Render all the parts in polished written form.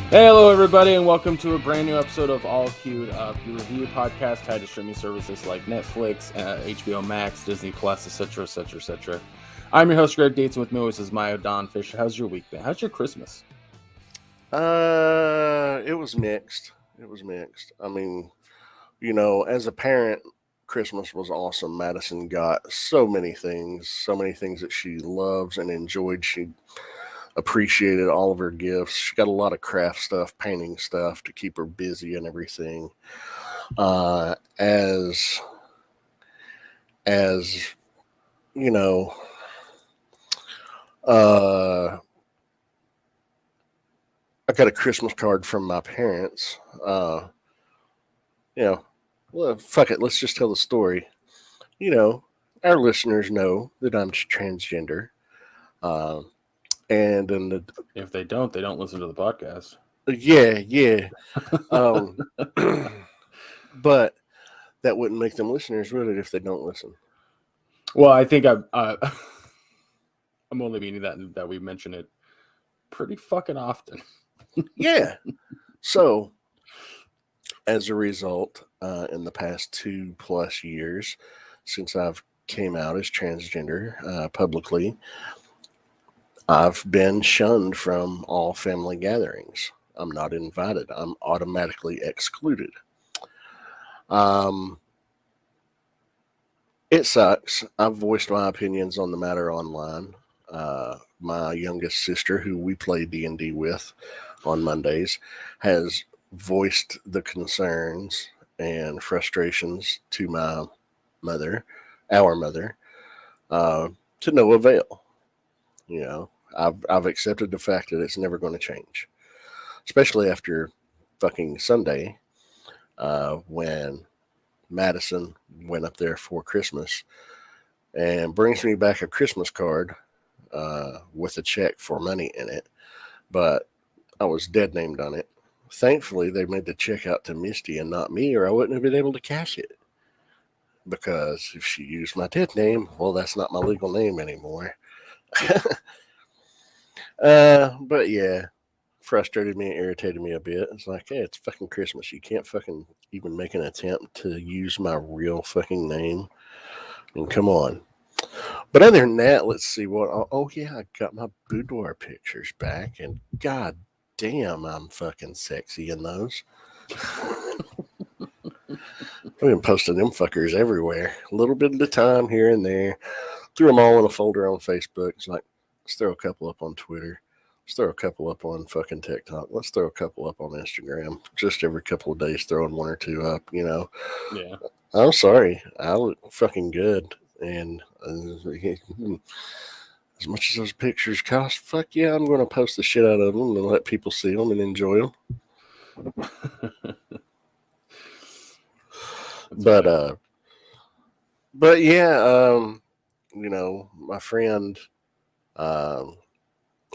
Hey, hello everybody, and welcome to a brand new episode of All Queued Up, your review podcast tied to streaming services like Netflix, HBO Max, Disney Plus, etc., etc., etc. I'm your host, Greg Dates, and with me always is Maya Don Fisher. How's your week been? How's your Christmas? It was mixed. It was mixed. I mean, as a parent, Christmas was awesome. Madison got so many things that she loves and enjoyed. She appreciated all of her gifts. She got a lot of craft stuff, painting stuff to keep her busy and everything. Uh, as as you know, uh, I got a Christmas card from my parents. You know, well, fuck it. Let's just tell the story. You know, our listeners know that I'm transgender. Uh, and in the If they don't listen to the podcast. yeah. Um, but that wouldn't make them listeners, would it, if they don't listen? Well, I think I'm only meaning that we mention it pretty fucking often. Yeah. So as a result, in the past 2+ years, since I've came out as transgender publicly, I've been shunned from all family gatherings. I'm not invited. I'm automatically excluded. Um, it sucks. I've voiced my opinions on the matter online. My youngest sister, who we play D&D with on Mondays, has voiced the concerns and frustrations to my mother, our mother, uh, to no avail. You know, I've accepted the fact that it's never going to change, especially after fucking Sunday, when Madison went up there for Christmas and brings me back a Christmas card with a check for money in it, but I was dead named on it. Thankfully, they made the check out to Misty and not me, or I wouldn't have been able to cash it. Because if she used my dead name, well, that's not my legal name anymore. But yeah, frustrated me and irritated me a bit. It's like, hey, it's fucking Christmas. You can't fucking even make an attempt to use my real fucking name. And come on. But other than that, let's see what. Oh yeah, I got my boudoir pictures back, and god damn, I'm fucking sexy in those. I've been posting them fuckers everywhere, a little bit at a time here and there. Threw them all in a folder on Facebook. It's like, let's throw a couple up on Twitter. Let's throw a couple up on fucking TikTok. Let's throw a couple up on Instagram. Just every couple of days, throwing one or two up. Yeah. I'm sorry, I look fucking good, and as much as those pictures cost, fuck yeah, I'm going to post the shit out of them and let people see them and enjoy them. But Funny. uh, but yeah, my friend um,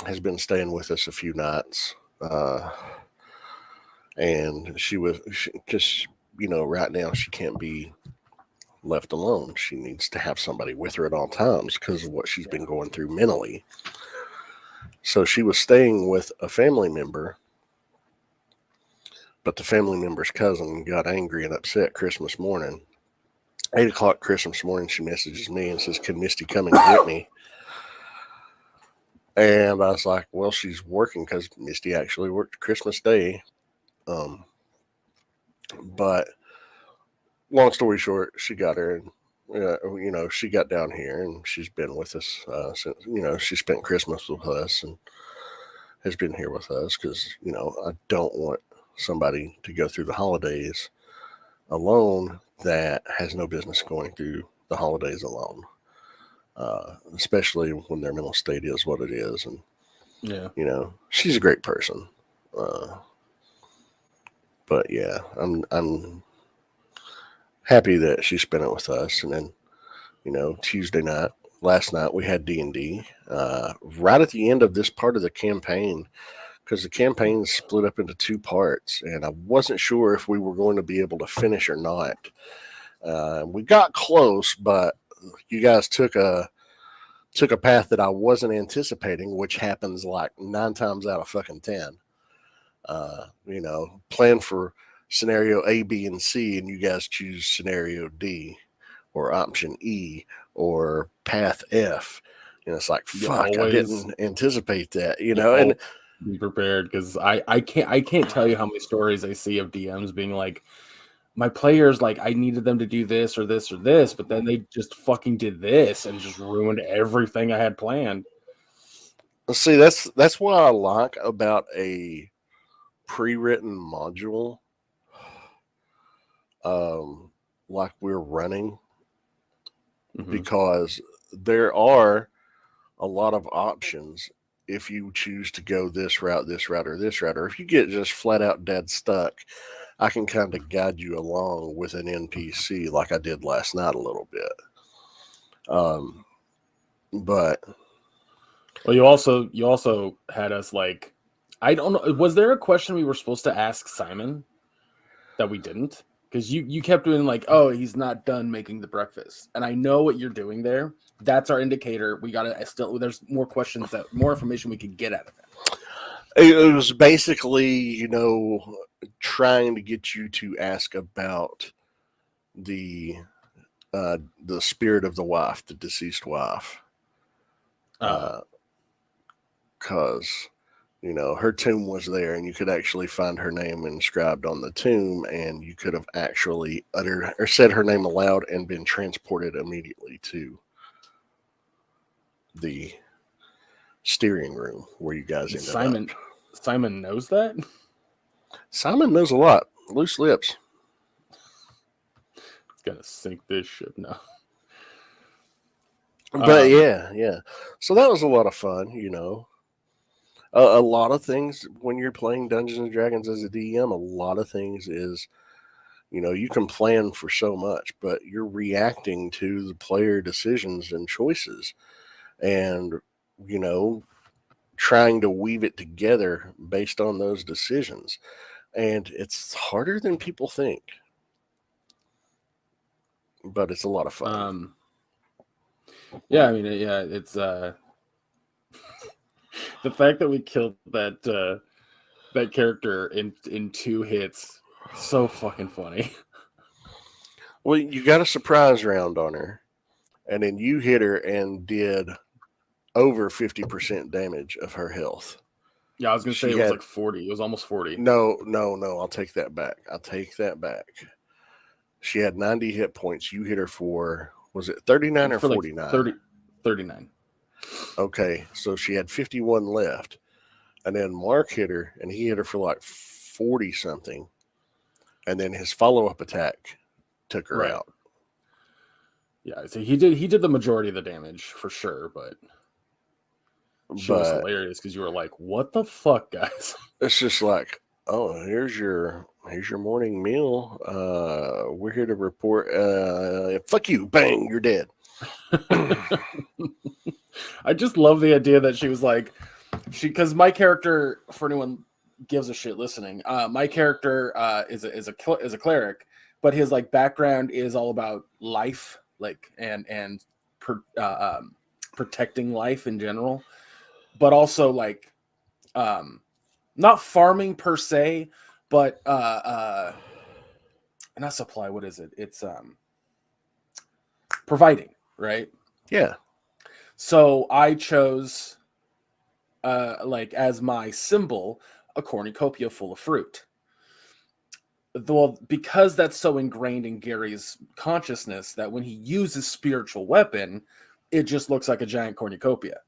has been staying with us a few nights, and she was because right now she can't be left alone. She needs to have somebody with her at all times because of what she's been going through mentally. So she was staying with a family member, but the family member's cousin got angry and upset Christmas morning. 8 o'clock Christmas morning, she messages me and says, "Can Misty come and get me?" And I was like, "Well, she's working because Misty actually worked Christmas Day." Um, but long story short, she got her, and she got down here, and she's been with us since. She spent Christmas with us and has been here with us because I don't want somebody to go through the holidays alone that has no business going through the holidays alone, especially when their mental state is what it is. And Yeah. she's a great person. Uh, but yeah, I'm happy that she spent it with us. And then Tuesday night, last night we had D&D right at the end of this part of the campaign, because the campaign split up into two parts, and I wasn't sure if we were going to be able to finish or not. We got close, but you guys took a path that I wasn't anticipating, which happens like 9 times out of fucking 10. Plan for scenario A, B, and C, and you guys choose scenario D or option E or path F. It's like, You fuck, I always didn't anticipate that, always and be prepared, because I can't tell you how many stories I see of DMs being like, my players, like, I needed them to do this or this or this, but then they just fucking did this and just ruined everything I had planned. see, that's what I like about a pre-written module, like we're running, because there are a lot of options if you choose to go this route, or this route, or if you get just flat out dead stuck. I can kind of guide you along with an NPC like I did last night a little bit. But well, you also had us, like, I don't know, was there a question we were supposed to ask Simon that we didn't? Because you kept doing like, oh, he's not done making the breakfast, and I know what you're doing there. That's our indicator. We gotta still. There's more questions, more information we could get out of it. It was basically, trying to get you to ask about the spirit of the wife, the deceased wife, because her tomb was there, and you could actually find her name inscribed on the tomb, and you could have actually uttered or said her name aloud and been transported immediately to the steering room where you guys ended up. Simon knows that? Simon knows a lot. Loose lips. It's gonna sink this ship now. But yeah. So that was a lot of fun, A lot of things when you're playing Dungeons and Dragons as a DM, a lot of things is, you can plan for so much, but you're reacting to the player decisions and choices, and, trying to weave it together based on those decisions. And it's harder than people think, but it's a lot of fun. Yeah, I mean, it's the fact that we killed that character in 2 hits, so fucking funny. Well, you got a surprise round on her, and then you hit her and did over 50% damage of her health. Yeah, I was gonna say it was like 40. It was almost 40. No. I'll take that back. She had 90 hit points. You hit her for, was it 39 or 49? Like 39. Okay, so she had 51 left. And then Mark hit her, and he hit her for like 40 something. And then his follow-up attack took her out. Yeah, so he did the majority of the damage for sure, but she was hilarious because you were like, what the fuck, guys? It's just like, oh, here's your morning meal. We're here to report. Fuck you. Bang, you're dead. I just love the idea that she was like, because my character, for anyone gives a shit listening, my character is a cleric, but his like background is all about life, like and protecting life in general, but also like not farming per se, but not supply. What is it? It's providing, right? Yeah. So I chose like as my symbol a cornucopia full of fruit. Well, because that's so ingrained in Gary's consciousness that when he uses spiritual weapon, it just looks like a giant cornucopia.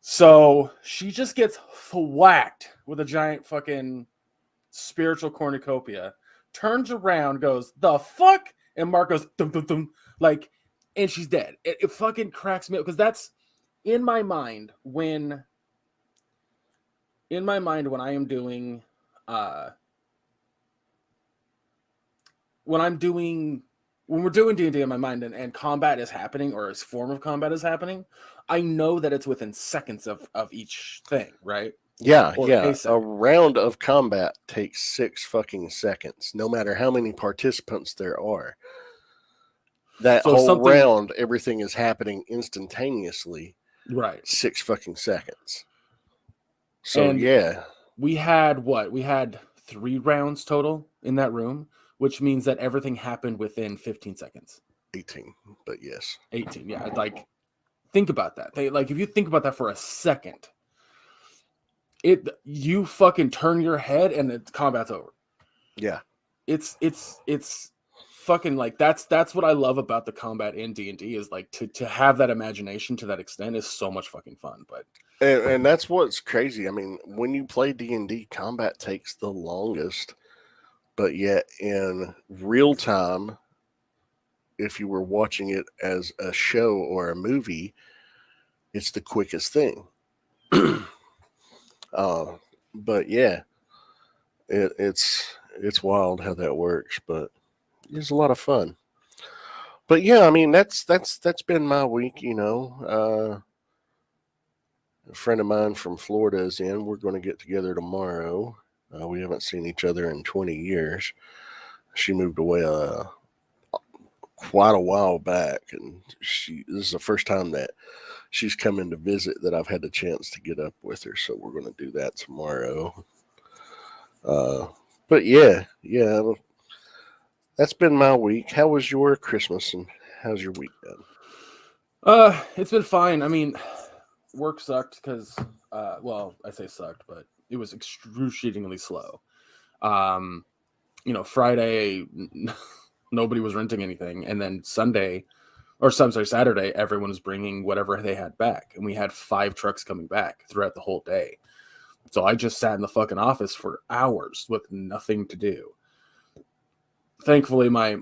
So she just gets whacked with a giant fucking spiritual cornucopia, turns around, goes, the fuck? And Mark goes, dum, dum, dum, like, and she's dead. It fucking cracks me up, because that's in my mind when I am doing when we're doing D&D in my mind, and combat is happening, or a form of combat is happening, I know that it's within seconds of each thing, right? Yeah. A round of combat takes 6 fucking seconds, no matter how many participants there are. That whole round, everything is happening instantaneously. Right. 6 fucking seconds. So, yeah. we had 3 rounds total in that room, which means that everything happened within 15 seconds. 18, but yes. 18, yeah. Like, think about that. If you think about that for a second, you fucking turn your head and the combat's over. Yeah. It's fucking like that's what I love about the combat in D&D is like to have that imagination to that extent is so much fucking fun. But and that's what's crazy. I mean, when you play D&D, combat takes the longest, but yet in real time, if you were watching it as a show or a movie, it's the quickest thing. But yeah, it's wild how that works, but it's a lot of fun. But yeah, I mean that's been my week. A friend of mine from Florida is in. We're going to get together tomorrow. We haven't seen each other in 20 years. She moved away quite a while back, and this is the first time that she's come in to visit that I've had the chance to get up with her. So we're going to do that tomorrow. But yeah, that's been my week. How was your Christmas and how's your week been? It's been fine. I mean, work sucked because, I say sucked, but it was excruciatingly slow. Friday, nobody was renting anything, and then Saturday, everyone was bringing whatever they had back, and we had 5 trucks coming back throughout the whole day. So I just sat in the fucking office for hours with nothing to do. Thankfully, my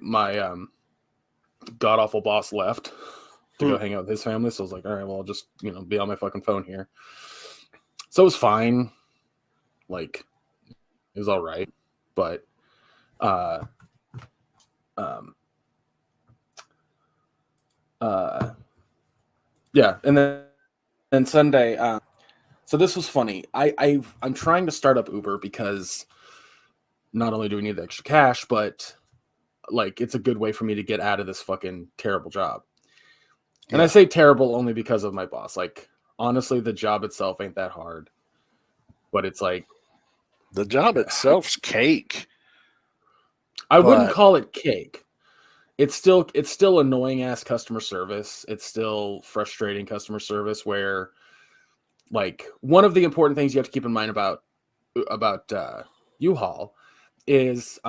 god awful boss left to go hang out with his family. So I was like, all right, well, I'll just, be on my fucking phone here. So it was fine. Like, it was all right. But, yeah. And then Sunday, so this was funny. I'm trying to start up Uber because not only do we need the extra cash, but like, it's a good way for me to get out of this fucking terrible job. And I say terrible only because of my boss. Like, honestly, the job itself ain't that hard. But it's like... The job itself's cake. I wouldn't call it cake. It's still annoying-ass customer service. It's still frustrating customer service where, like, one of the important things you have to keep in mind about U-Haul is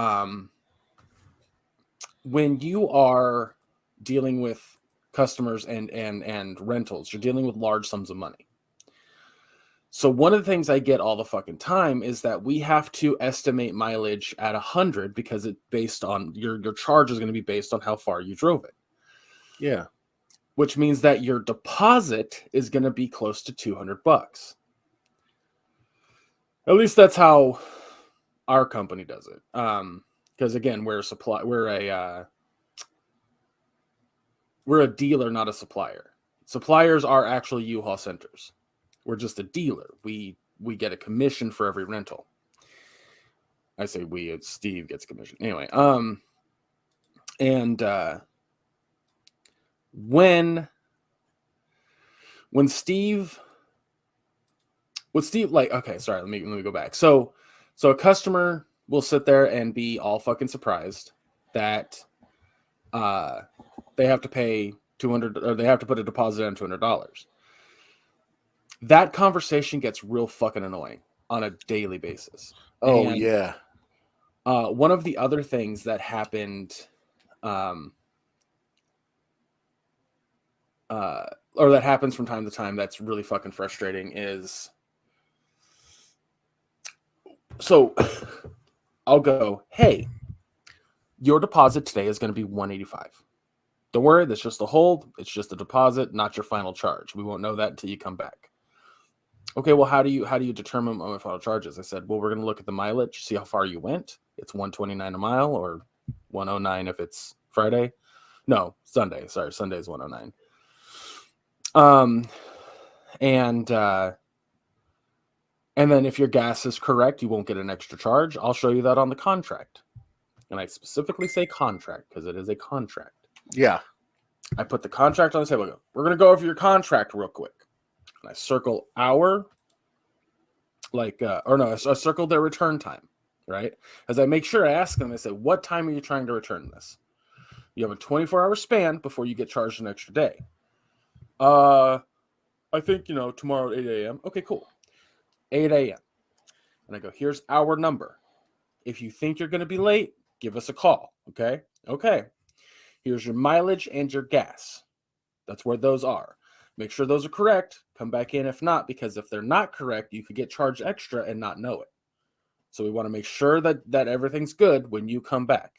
when you are dealing with customers and rentals, you're dealing with large sums of money. So one of the things I get all the fucking time is that we have to estimate mileage at 100 because it's based on your charge is going to be based on how far you drove it. Yeah. Which means that your deposit is going to be close to $200. At least that's how our company does it. Because again, we're a dealer, not a supplier. Suppliers are actually U-Haul centers. We're just a dealer. We get a commission for every rental. I say we, Steve gets commission. Anyway, when Steve, like, okay, sorry, let me go back. So a customer will sit there and be all fucking surprised that they have to pay $200, or they have to put a deposit on $200. That conversation gets real fucking annoying on a daily basis. Oh, and, yeah. One of the other things that happened, or that happens from time to time that's really fucking frustrating is, so I'll go, hey, your deposit today is going to be $185. Don't worry, that's just a hold. It's just a deposit, not your final charge. We won't know that until you come back. Okay, well, how do you determine what my final charge is? I said, well, we're going to look at the mileage, see how far you went. It's $129 a mile, or $109 if it's Friday. No, Sunday. Sorry, Sunday is $109. And then if your gas is correct, you won't get an extra charge. I'll show you that on the contract. And I specifically say contract because it is a contract. Yeah. I put the contract on the table. We're going to go over your contract real quick. And I circle hour like, or no, I circled their return time, right? As I make sure I ask them, I say, what time are you trying to return this? You have a 24-hour span before you get charged an extra day. I think, tomorrow at 8 a.m. Okay, cool. 8 a.m. And I go, here's our number. If you think you're going to be late, give us a call. Okay. Okay. Here's your mileage and your gas. That's where those are. Make sure those are correct. Come back in if not, because if they're not correct, you could get charged extra and not know it. So we want to make sure that everything's good when you come back.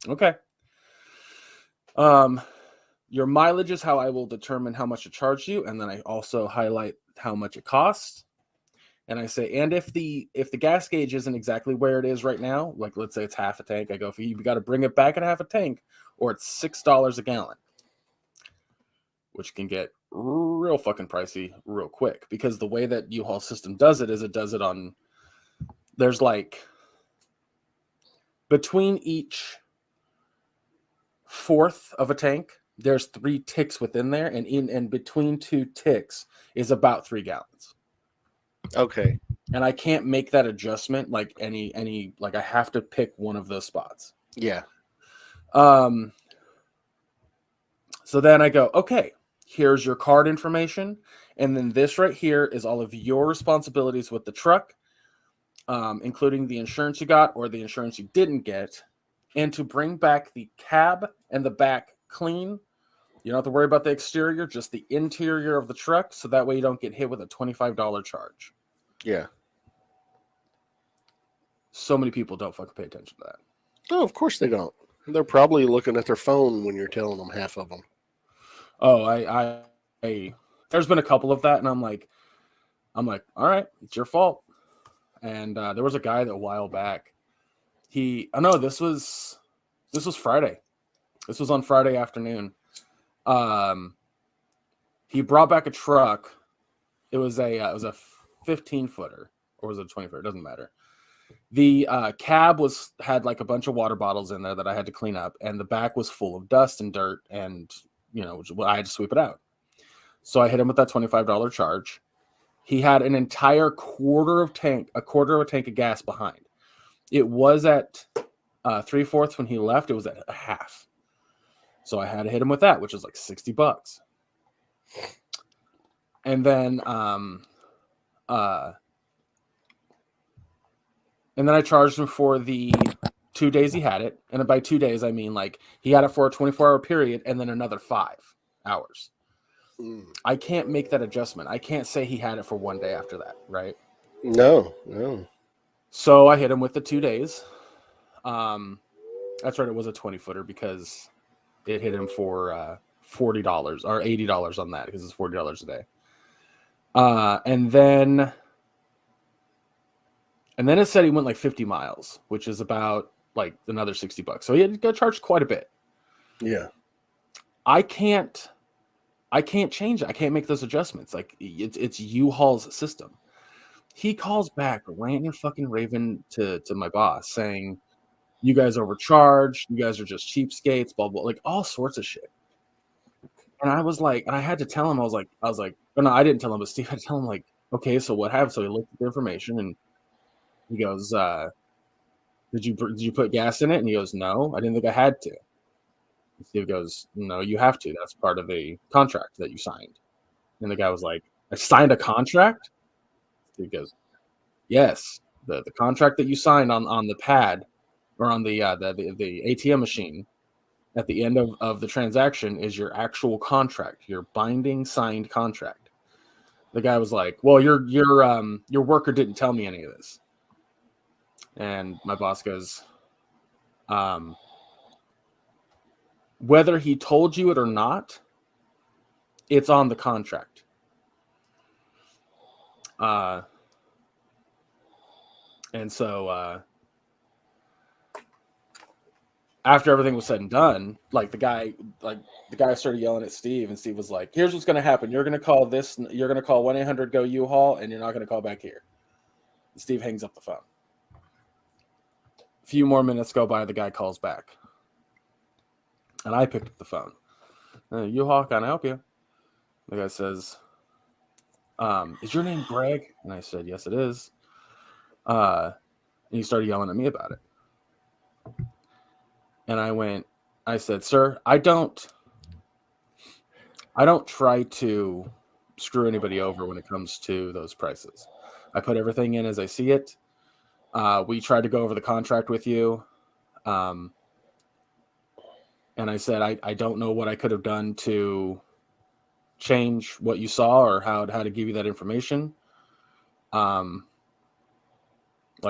Okay. Your mileage is how I will determine how much to charge you, and then I also highlight how much it costs. And I say, and if the gas gauge isn't exactly where it is right now, like let's say it's half a tank, I go, if you got to bring it back at half a tank, or it's $6 a gallon, which can get real fucking pricey real quick, because the way that U-Haul system does it is it does it on, there's like between each fourth of a tank, there's 3 ticks within there, and between 2 ticks is about 3 gallons. Okay. And I can't make that adjustment like any like I have to pick one of those spots. Yeah. So then I go, okay, here's your card information, and then this right here is all of your responsibilities with the truck, including the insurance you got or the insurance you didn't get, and to bring back the cab and the back clean. You don't have to worry about the exterior, just the interior of the truck, so that way you don't get hit with a $25 charge. Yeah. So many people don't fucking pay attention to that. No, of course they don't. They're probably looking at their phone when you're telling them half of them. Oh, I there's been a couple of that, and I'm like, all right, it's your fault. And there was a guy that a while back. This was Friday. This was on Friday afternoon. He brought back a truck. It was a 15-footer, or was it a 20-footer? It doesn't matter. The cab had like a bunch of water bottles in there that I had to clean up, and the back was full of dust and dirt, and I had to sweep it out. So I hit him with that $25 charge. He had an entire quarter of a tank of gas behind. It was at 3/4 when he left. It was at a half. So I had to hit him with that, which is like $60. And then I charged him for the 2 days he had it. And by 2 days, I mean like he had it for a 24-hour period and then another 5 hours. I can't make that adjustment. I can't say he had it for 1 day after that, right? No. So I hit him with the 2 days. That's right. It was a 20-footer because it hit him for $40 or $80 on that because it's $40 a day. And then it said he went like 50 miles, which is about like another $60. So he got charged quite a bit. Yeah. I can't change it. I can't make those adjustments. Like it's U-Haul's system. He calls back ranting and fucking raving to my boss saying, you guys overcharged, you guys are just cheapskates, blah, blah, like all sorts of shit. And I was like, and I had to tell him, I was like, oh, no, I didn't tell him, but Steve had to tell him, like, okay, so what happened? So he looked at the information and he goes, did you put gas in it? And he goes, no, I didn't think I had to. And Steve goes, no, you have to. That's part of the contract that you signed. And the guy was like, I signed a contract? Steve goes, yes, the contract that you signed on the pad or on the ATM machine at the end of the transaction is your actual contract, your binding signed contract. The guy was like, well, your worker didn't tell me any of this. And my boss goes, whether he told you it or not, it's on the contract. And so after everything was said and done, the guy started yelling at Steve, and Steve was like, here's what's going to happen. You're going to call 1-800-GO-U-Haul, and you're not going to call back here. And Steve hangs up the phone. A few more minutes go by, the guy calls back. And I picked up the phone. U-Haul, can I help you? The guy says, Is your name Greg? And I said, yes, it is. And he started yelling at me about it. And I said, sir, I don't try to screw anybody over when it comes to those prices. I put everything in as I see it. We tried to go over the contract with you. And I said, I don't know what I could have done to change what you saw or how to give you that information. Like,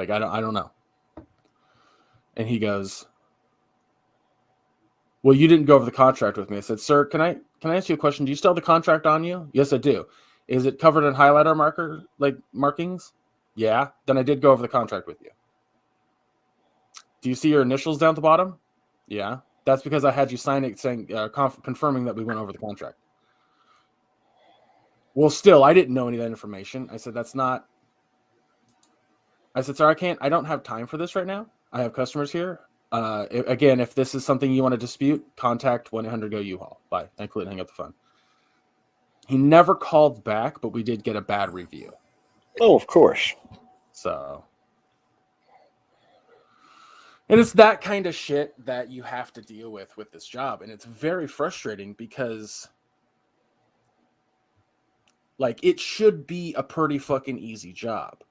I don't know. And he goes, well, you didn't go over the contract with me. I said, sir, can I ask you a question? Do you still have the contract on you? Yes, I do. Is it covered in highlighter markings? Yeah. Then I did go over the contract with you. Do you see your initials down at the bottom? Yeah. That's because I had you sign it saying, confirming that we went over the contract. Well, still, I didn't know any of that information. I said, sir, I don't have time for this right now. I have customers here. Again, if this is something you want to dispute, contact 1-800-GO-U-Haul. Bye. I couldn't hang up the phone. He never called back, but we did get a bad review. Oh, of course. So, and it's that kind of shit that you have to deal with this job. And it's very frustrating because, like, it should be a pretty fucking easy job.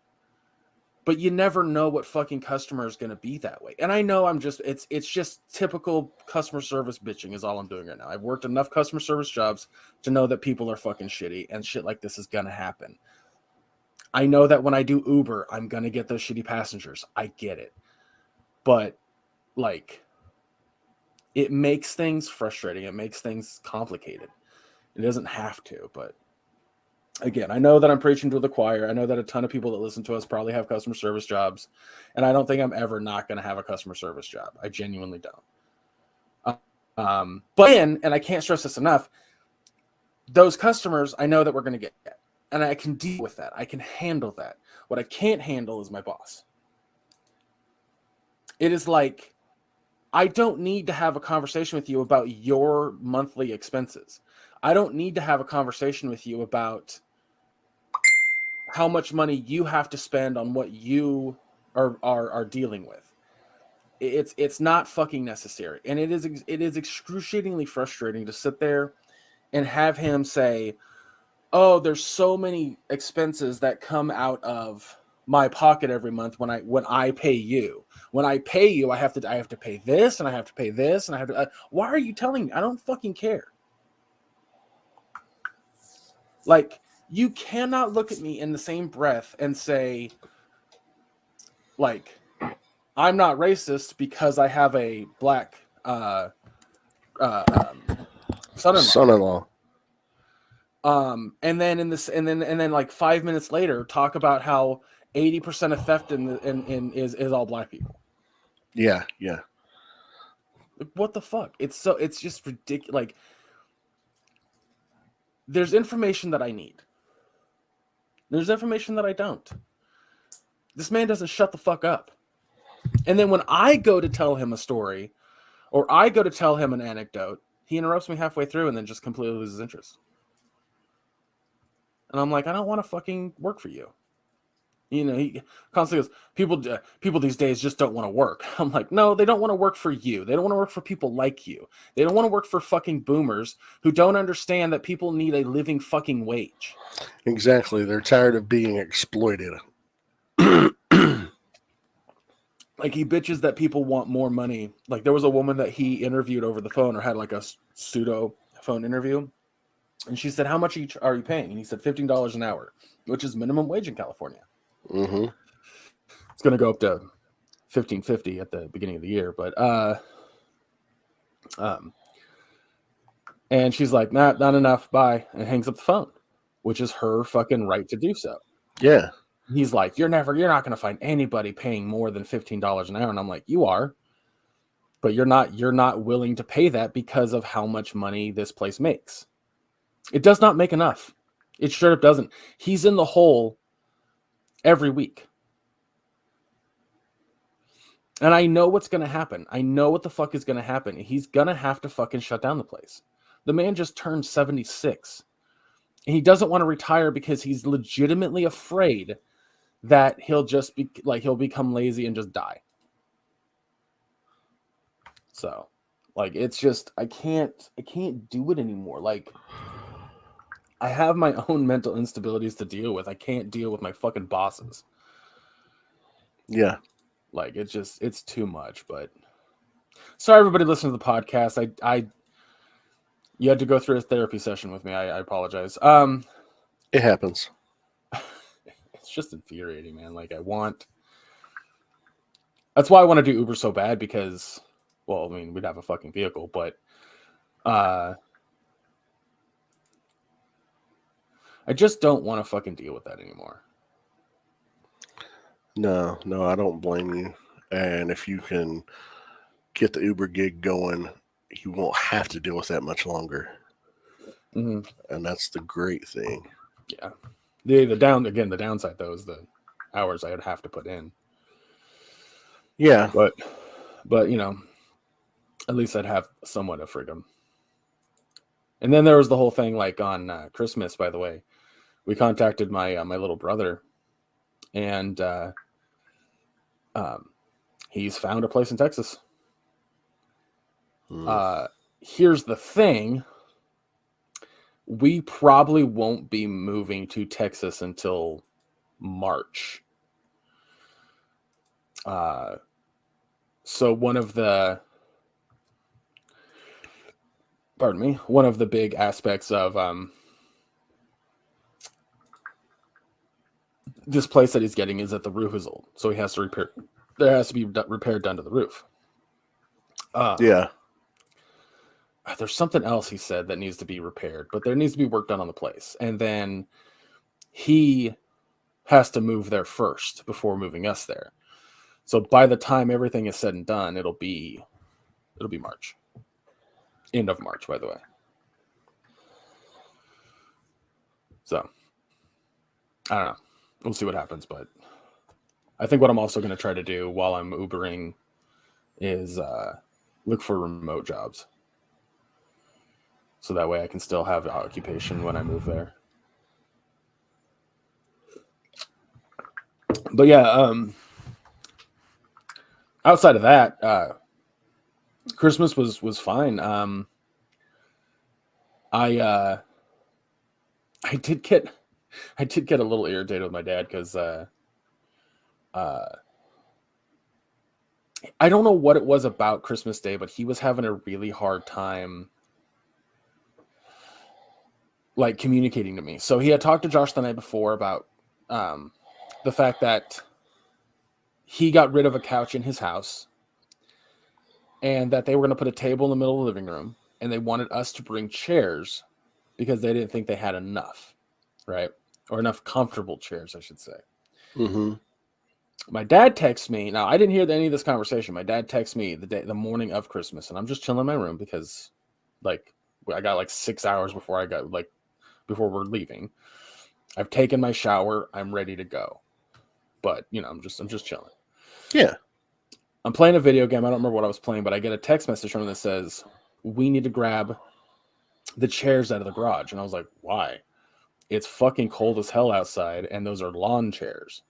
But you never know what fucking customer is going to be that way. And I know it's just typical customer service bitching is all I'm doing right now. I've worked enough customer service jobs to know that people are fucking shitty and shit like this is going to happen. I know that when I do Uber, I'm going to get those shitty passengers. I get it. But, like, it makes things frustrating. It makes things complicated. It doesn't have to, but again, I know that I'm preaching to the choir. I know that a ton of people that listen to us probably have customer service jobs, and I don't think I'm ever not going to have a customer service job. I genuinely don't. And I can't stress this enough, those customers I know that we're going to get, and I can deal with that. I can handle that. What I can't handle is my boss. It is like, I don't need to have a conversation with you about your monthly expenses. I don't need to have a conversation with you about how much money you have to spend on what you are dealing with. It's not fucking necessary. And it is excruciatingly frustrating to sit there and have him say, oh, there's so many expenses that come out of my pocket every month when I pay you. When I pay you, I have to pay this, and I have to pay this, and I have to. Why are you telling me? I don't fucking care. Like, you cannot look at me in the same breath and say, like, I'm not racist because I have a black son-in-law. And then like 5 minutes later, talk about how 80% of theft is all black people. Yeah. Like, what the fuck? It's just ridiculous. Like, there's information that I need. There's information that I don't. This man doesn't shut the fuck up. And then when I go to tell him a story, or I go to tell him an anecdote, he interrupts me halfway through and then just completely loses interest. And I'm like, I don't want to fucking work for you. You know, he constantly goes, people these days just don't want to work. I'm like, no, they don't want to work for you. They don't want to work for people like you. They don't want to work for fucking boomers who don't understand that people need a living fucking wage. Exactly. They're tired of being exploited. Like, he bitches that people want more money. Like, there was a woman that he interviewed over the phone, or had like a pseudo phone interview. And she said, how much are you paying? And he said $15 an hour, which is minimum wage in California. Mm-hmm. It's going to go up to $15.50 at the beginning of the year. But, and she's like, nah, not enough. Bye. And hangs up the phone, which is her fucking right to do so. Yeah. He's like, you're not going to find anybody paying more than $15 an hour. And I'm like, you are, but you're not willing to pay that because of how much money this place makes. It does not make enough. It sure doesn't. He's in the hole every week. And I know what's going to happen. I know what the fuck is going to happen. He's going to have to fucking shut down the place. The man just turned 76. And he doesn't want to retire because he's legitimately afraid that he'll just be like, he'll become lazy and just die. So, like, it's just, I can't do it anymore. Like, I have my own mental instabilities to deal with. I can't deal with my fucking bosses. Yeah. Like, it's too much. But sorry, everybody listening to the podcast. You had to go through a therapy session with me. I apologize. It happens. It's just infuriating, man. Like, that's why I want to do Uber so bad, because, well, I mean, we'd have a fucking vehicle, but I just don't want to fucking deal with that anymore. No, I don't blame you. And if you can get the Uber gig going, you won't have to deal with that much longer. Mm-hmm. And that's the great thing. Yeah. The downside though is the hours I would have to put in. Yeah. But you know, at least I'd have somewhat of freedom. And then there was the whole thing, like, on Christmas, by the way, we contacted my my little brother, and he's found a place in Texas. Here's the thing. We probably won't be moving to Texas until March. So one of the big aspects of this place that he's getting is that the roof is old, so he has to repair. There has to be repair done to the roof. Yeah. There's something else he said that needs to be repaired, but there needs to be work done on the place, and then he has to move there first before moving us there. So by the time everything is said and done, it'll be March. End of March, by the way. So I don't know. We'll see what happens, but I think what I'm also going to try to do while I'm Ubering is look for remote jobs. So that way I can still have occupation when I move there. But yeah, outside of that, Christmas was fine. I did get a little irritated with my dad because I don't know what it was about Christmas Day, but he was having a really hard time like communicating to me. So he had talked to Josh the night before about the fact that he got rid of a couch in his house and that they were going to put a table in the middle of the living room, and they wanted us to bring chairs because they didn't think they had enough, right? Or enough comfortable chairs, I should say. Mm-hmm. My dad texts me. Now, I didn't hear any of this conversation. My dad texts me the morning of Christmas, and I'm just chilling in my room because, like, I got like 6 hours before we're leaving. I've taken my shower. I'm ready to go. But, you know, I'm just chilling. Yeah. I'm playing a video game. I don't remember what I was playing, but I get a text message from him that says, we need to grab the chairs out of the garage. And I was like, why? It's fucking cold as hell outside, and those are lawn chairs.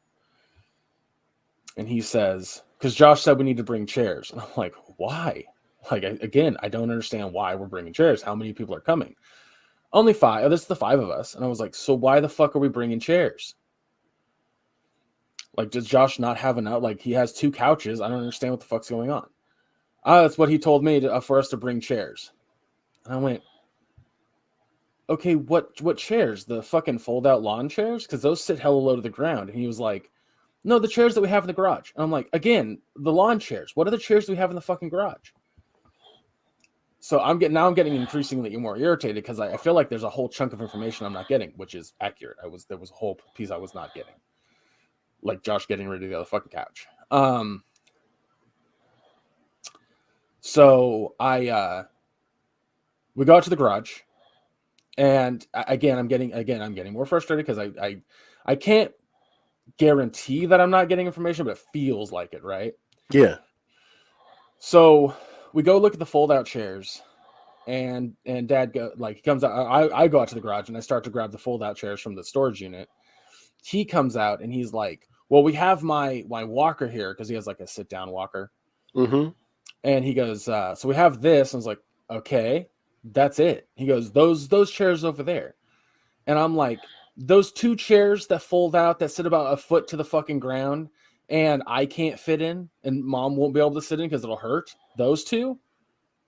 And he says, because Josh said we need to bring chairs. And I'm like, why? Like, I don't understand why we're bringing chairs. How many people are coming? Only 5. Oh, this is the 5 of us. And I was like, so why the fuck are we bringing chairs? Like, does Josh not have enough? Like, he has 2 couches. I don't understand what the fuck's going on. That's what he told me for us to bring chairs. And I went, okay, what chairs? The fucking fold-out lawn chairs? Because those sit hella low to the ground. And he was like, no, the chairs that we have in the garage. And I'm like, again, the lawn chairs. What are the chairs we have in the fucking garage? So I'm getting increasingly more irritated because I feel like there's a whole chunk of information I'm not getting, which is accurate. There was a whole piece I was not getting. Like Josh getting rid of the other fucking couch. So we go out to the garage, and again I'm getting more frustrated because I can't guarantee that I'm not getting information, but it feels like it, right? Yeah. So we go look at the fold-out chairs, And Dad he comes out. I go out to the garage and I start to grab the fold out chairs from the storage unit. He comes out and he's like, well, we have my walker here, because he has like a sit down walker. Mm-hmm. And he goes, so we have this. And I was like, okay, that's it. He goes, those chairs over there. And I'm like, those 2 chairs that fold out that sit about a foot to the fucking ground and I can't fit in and Mom won't be able to sit in because it'll hurt. Those 2?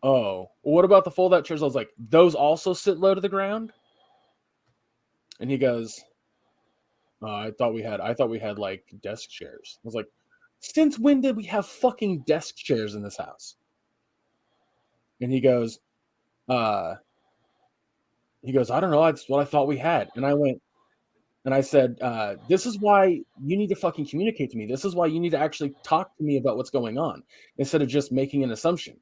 Oh, what about the fold out chairs? I was like, those also sit low to the ground? And he goes, I thought we had like desk chairs. I was like, since when did we have fucking desk chairs in this house? And he goes, I don't know. That's what I thought we had. And I went, and I said, this is why you need to fucking communicate to me. This is why you need to actually talk to me about what's going on instead of just making an assumption.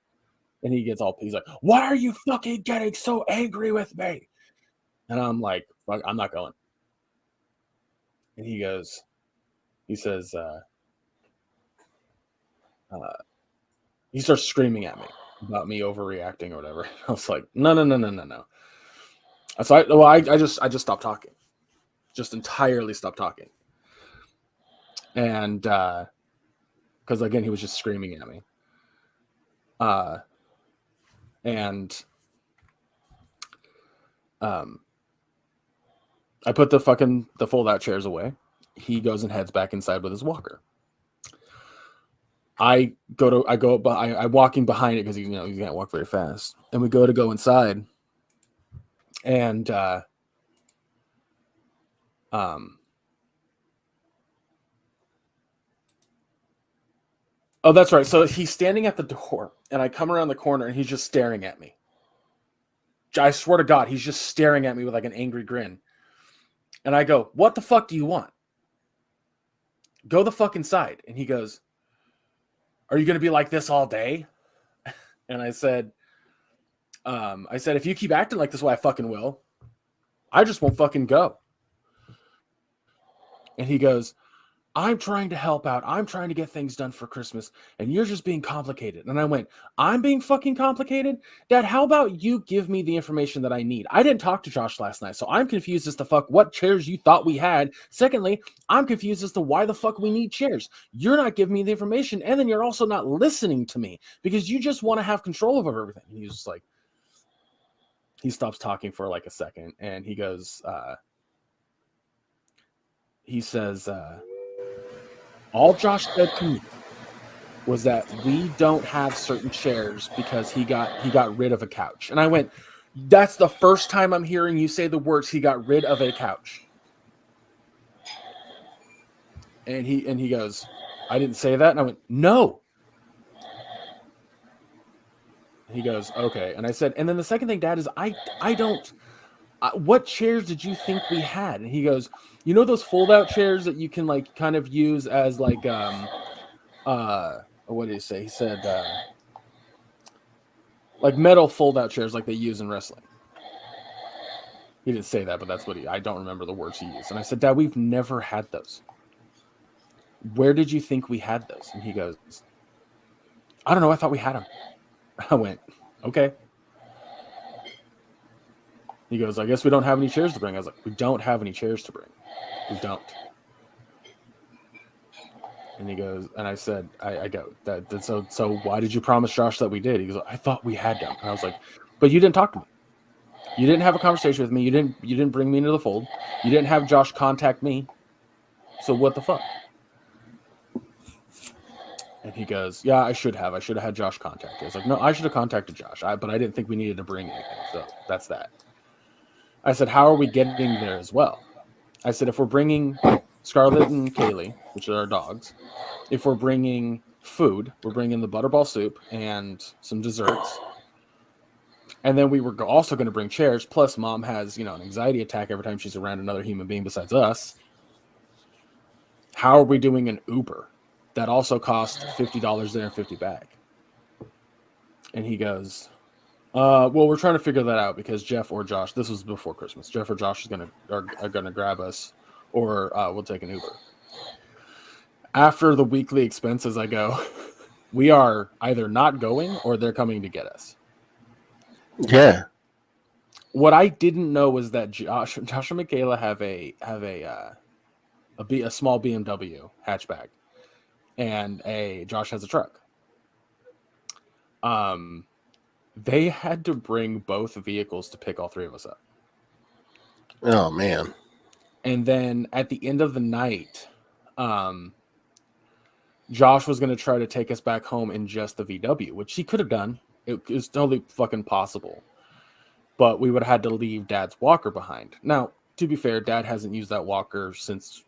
And he gets all, he's like, why are you fucking getting so angry with me? And I'm like, fuck, I'm not going. And he says, he starts screaming at me about me overreacting or whatever. I was like, no. So I just stopped talking, just entirely stopped talking. And, cause again, he was just screaming at me. I put the fold out chairs away. He goes and heads back inside with his walker. I'm walking behind it because he can't walk very fast. And we go inside. And oh, that's right. So he's standing at the door, and I come around the corner, and he's just staring at me. I swear to God, he's just staring at me with like an angry grin. And I go, what the fuck do you want? Go the fuck inside. And he goes, are you going to be like this all day? And I said, if you keep acting like this way, I fucking will. I just won't fucking go. And he goes, I'm trying to help out. I'm trying to get things done for Christmas, and you're just being complicated. And I went, I'm being fucking complicated? Dad, how about you give me the information that I need? I didn't talk to Josh last night, so I'm confused as to what chairs you thought we had. Secondly, I'm confused as to why the fuck we need chairs. You're not giving me the information, and then you're also not listening to me because you just want to have control over everything. And he's just like, he stops talking for like a second, and he goes, he says, all Josh said to me was that we don't have certain chairs because he got rid of a couch. And I went, that's the first time I'm hearing you say the words, he got rid of a couch. And he goes, I didn't say that. And I went, no. He goes, okay. And I said, and then the second thing, Dad, is I don't, what chairs did you think we had? And he goes, you know those fold-out chairs that you can like kind of use as like what did he say? He said like metal fold-out chairs like they use in wrestling. He didn't say that, but that's what I don't remember the words he used. And I said, Dad, we've never had those. Where did you think we had those? And he goes, I don't know. I thought we had them. I went, okay. He goes, I guess we don't have any chairs to bring. I was like, we don't have any chairs to bring. We don't. And he goes, and I said, I go, so why did you promise Josh that we did? He goes, I thought we had them. And I was like, but you didn't talk to me. You didn't have a conversation with me. You didn't bring me into the fold. You didn't have Josh contact me. So what the fuck? And he goes, yeah, I should have had Josh contact you. I was like, no, I should have contacted Josh. But I didn't think we needed to bring anything. So that's that. I said, how are we getting there as well? I said, if we're bringing Scarlett and Kaylee, which are our dogs, if we're bringing food, we're bringing the butterball soup and some desserts. And then we were also going to bring chairs. Plus, Mom has, an anxiety attack every time she's around another human being besides us. How are we doing an Uber that also costs $50 there and $50 back? And he goes, well, we're trying to figure that out because Jeff or Josh, this was before Christmas, Jeff or Josh are gonna grab us, or we'll take an Uber. After the weekly expenses, I go, we are either not going or they're coming to get us. Yeah. What I didn't know was that Josh and Michaela have a small BMW hatchback, and Josh has a truck. They had to bring both vehicles to pick all three of us up. Oh man. And then at the end of the night, Josh was going to try to take us back home in just the VW, which he could have done. It was totally fucking possible. But we would have had to leave Dad's walker behind. Now, to be fair, Dad hasn't used that walker since,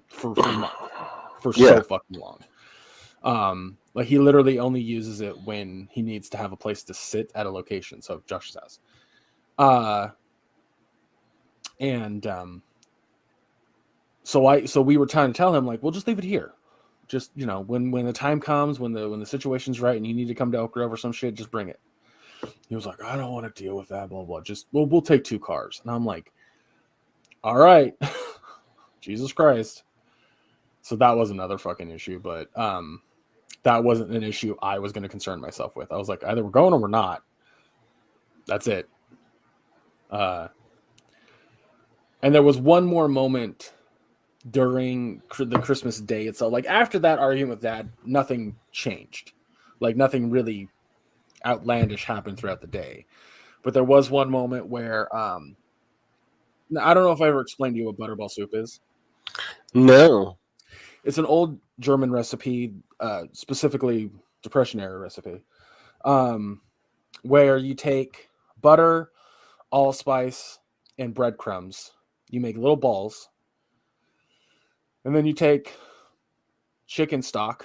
for months, for so fucking long. Like he literally only uses it when he needs to have a place to sit at a location. So Josh's house. So we were trying to tell him, like, we'll just leave it here. Just, when the time comes, when the situation's right and you need to come to Elk Grove or some shit, just bring it. He was like, I don't want to deal with that, blah, blah. Just, we'll take 2 cars. And I'm like, all right. Jesus Christ. So that was another fucking issue, but that wasn't an issue I was going to concern myself with. I was like, either we're going or we're not. That's it. And there was one more moment during the Christmas day itself. Like after that argument with Dad, nothing changed. Like nothing really outlandish happened throughout the day. But there was one moment where I don't know if I ever explained to you what butterball soup is. No. It's an old German recipe, specifically Depression era recipe, where you take butter, allspice, and breadcrumbs. You make little balls. And then you take chicken stock.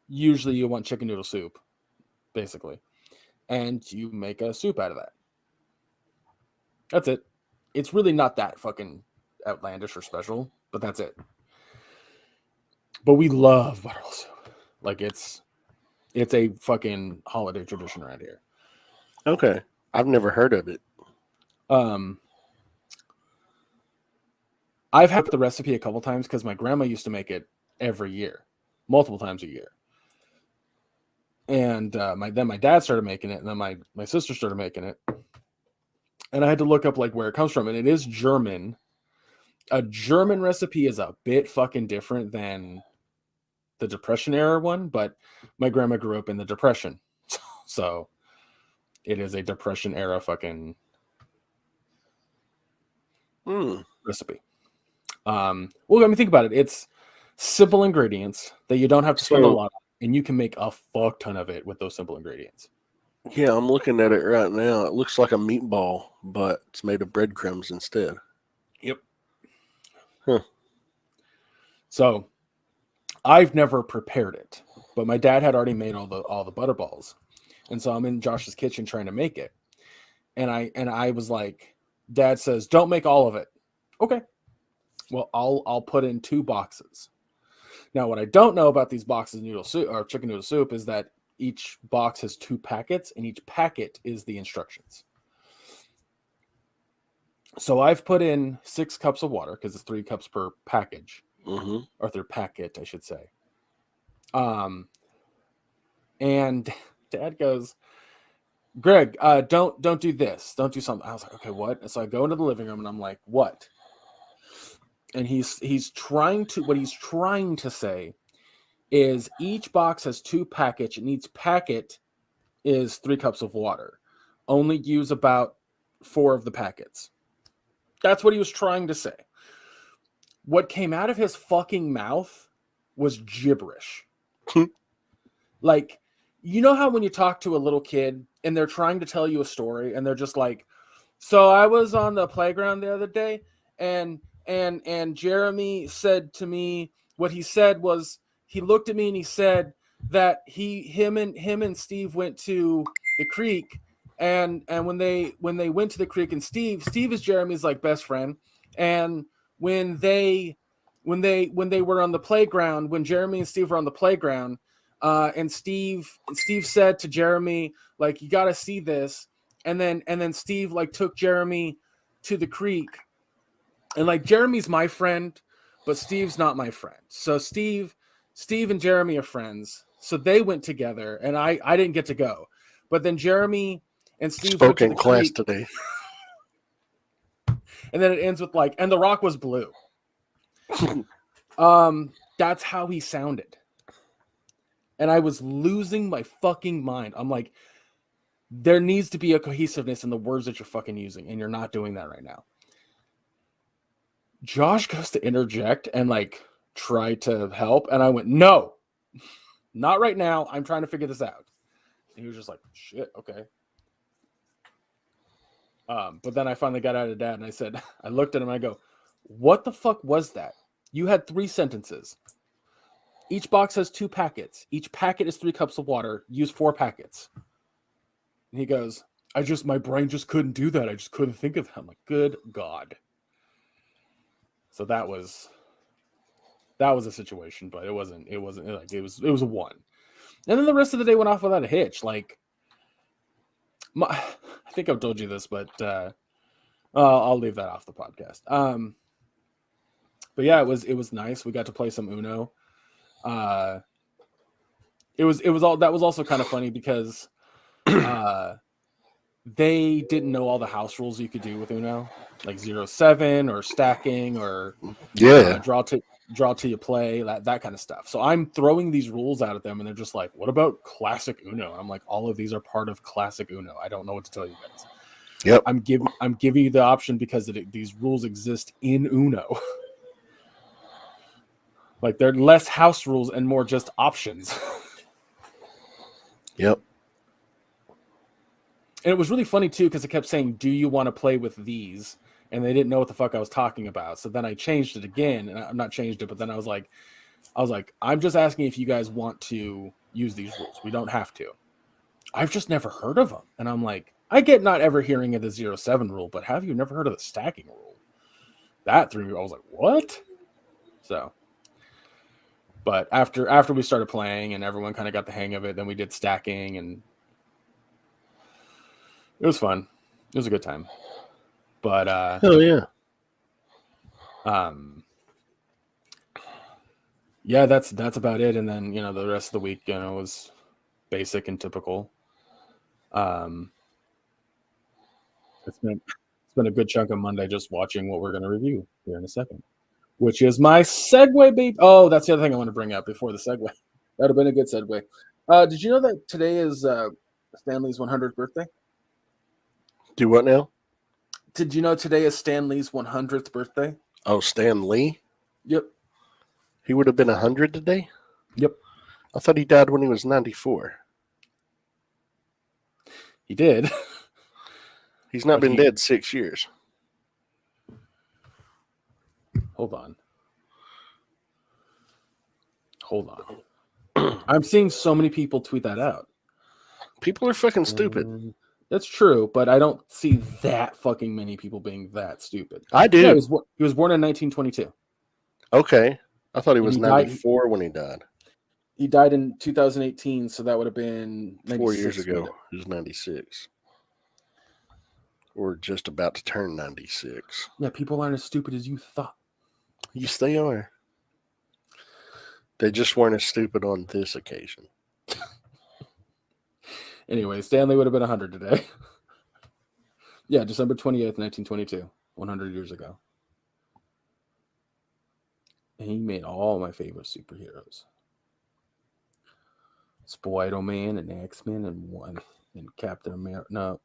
Usually you want chicken noodle soup, basically. And you make a soup out of that. That's it. It's really not that fucking outlandish or special, but that's it. But we love butterball soup. Like it's a fucking holiday tradition around here. Okay. I've never heard of it. I've had the recipe a couple times because my grandma used to make it every year, multiple times a year. And then my dad started making it, and then my sister started making it. And I had to look up like where it comes from, and it is German. A German recipe is a bit fucking different than the Depression era one, but my grandma grew up in the Depression, so it is a Depression era fucking recipe. Well, I mean, think about it. It's simple ingredients that you don't have to spend a lot on, and you can make a fuck ton of it with those simple ingredients. Yeah, I'm looking at it right now. It looks like a meatball, but it's made of breadcrumbs instead. Yep. Huh. So I've never prepared it, but my dad had already made all the butterballs. And so I'm in Josh's kitchen trying to make it. And I was like, Dad says, don't make all of it. Okay. Well, I'll put in 2 boxes. Now, what I don't know about these boxes of noodle soup or chicken noodle soup is that each box has 2 packets, and each packet is the instructions. So I've put in 6 cups of water because it's 3 cups per package, or per packet, I should say. And Dad goes, Greg, don't do this. Don't do something. I was like, okay, what? And so I go into the living room and I'm like, what? And he's trying to say is each box has 2 packets, and each packet is 3 cups of water. Only use about 4 of the packets. That's what he was trying to say. What came out of his fucking mouth was gibberish. Like, you know how when you talk to a little kid and they're trying to tell you a story and they're just like, so I was on the playground the other day and Jeremy said to me, what he said was, he looked at me and he said that him and Steve went to the creek, and when they went to the creek, and Steve is Jeremy's like best friend, and when they were on the playground, when Jeremy and Steve were on the playground, and Steve said to Jeremy, like, you got to see this, and then Steve like took Jeremy to the creek, and like Jeremy's my friend, but Steve's not my friend. So Steve and Jeremy are friends. So they went together, and I didn't get to go. But then Jeremy And Steve spoke went in to the class creek, today. and then it ends with like, and the rock was blue. That's how he sounded. And I was losing my fucking mind. I'm like, there needs to be a cohesiveness in the words that you're fucking using, and you're not doing that right now. Josh goes to interject and like try to help, and I went, no, not right now. I'm trying to figure this out. And he was just like, shit, okay. But then I finally got out of Dad, and I said, I looked at him, and I go, what the fuck was that? You had 3 sentences. Each box has 2 packets. Each packet is 3 cups of water. Use 4 packets. And he goes, my brain just couldn't do that. I just couldn't think of that. I'm like, good God. So that was a situation, but it wasn't like, it was a 1. And then the rest of the day went off without a hitch. Like, I think I've told you this, but I'll leave that off the podcast. But yeah, it was nice. We got to play some Uno. It was also kind of funny because they didn't know all the house rules you could do with Uno, like 0-7 or stacking or draw till you play, that kind of stuff. So I'm throwing these rules out at them, and they're just like, "What about classic Uno?" I'm like, "All of these are part of classic Uno. I don't know what to tell you guys." Yep. I'm giving you the option because these rules exist in Uno. Like, they're less house rules and more just options. Yep. And it was really funny too, because it kept saying, "Do you want to play with these?" And they didn't know what the fuck I was talking about. So then I changed it again, and I'm not changed it, but then I was like, I'm just asking if you guys want to use these rules. We don't have to. I've just never heard of them. And I'm like, I get not ever hearing of the 0-7 rule, but have you never heard of the stacking rule? That threw me. I was like, what? So, but after we started playing and everyone kind of got the hang of it, then we did stacking, and it was fun. It was a good time. But hell yeah. Yeah, that's about it. And then, the rest of the week, was basic and typical. It's been a good chunk of Monday just watching what we're going to review here in a second, which is my segue, babe. Oh, that's the other thing I want to bring up before the segue. That would have been a good segue. Did you know that today is Stanley's 100th birthday? Do what now? Did you know today is Stanley's 100th birthday? Oh, Stan Lee? Yep. He would have been 100 today? Yep. I thought he died when he was 94. He did. He's not been dead 6 years. Hold on. I'm seeing so many people tweet that out. People are fucking stupid. That's true, but I don't see that fucking many people being that stupid. I do. Yeah, he was born in 1922. Okay. I thought he was 94 when he died. He died in 2018, so that would have been 4 years ago. He was 96. Or just about to turn 96. Yeah, people aren't as stupid as you thought. Yes, they are. They just weren't as stupid on this occasion. Anyway, Stanley would have been 100 today. Yeah, December 28th, 1922, 100 years ago. And he made all my favorite superheroes. Spider-Man and X-Men and Captain America. No,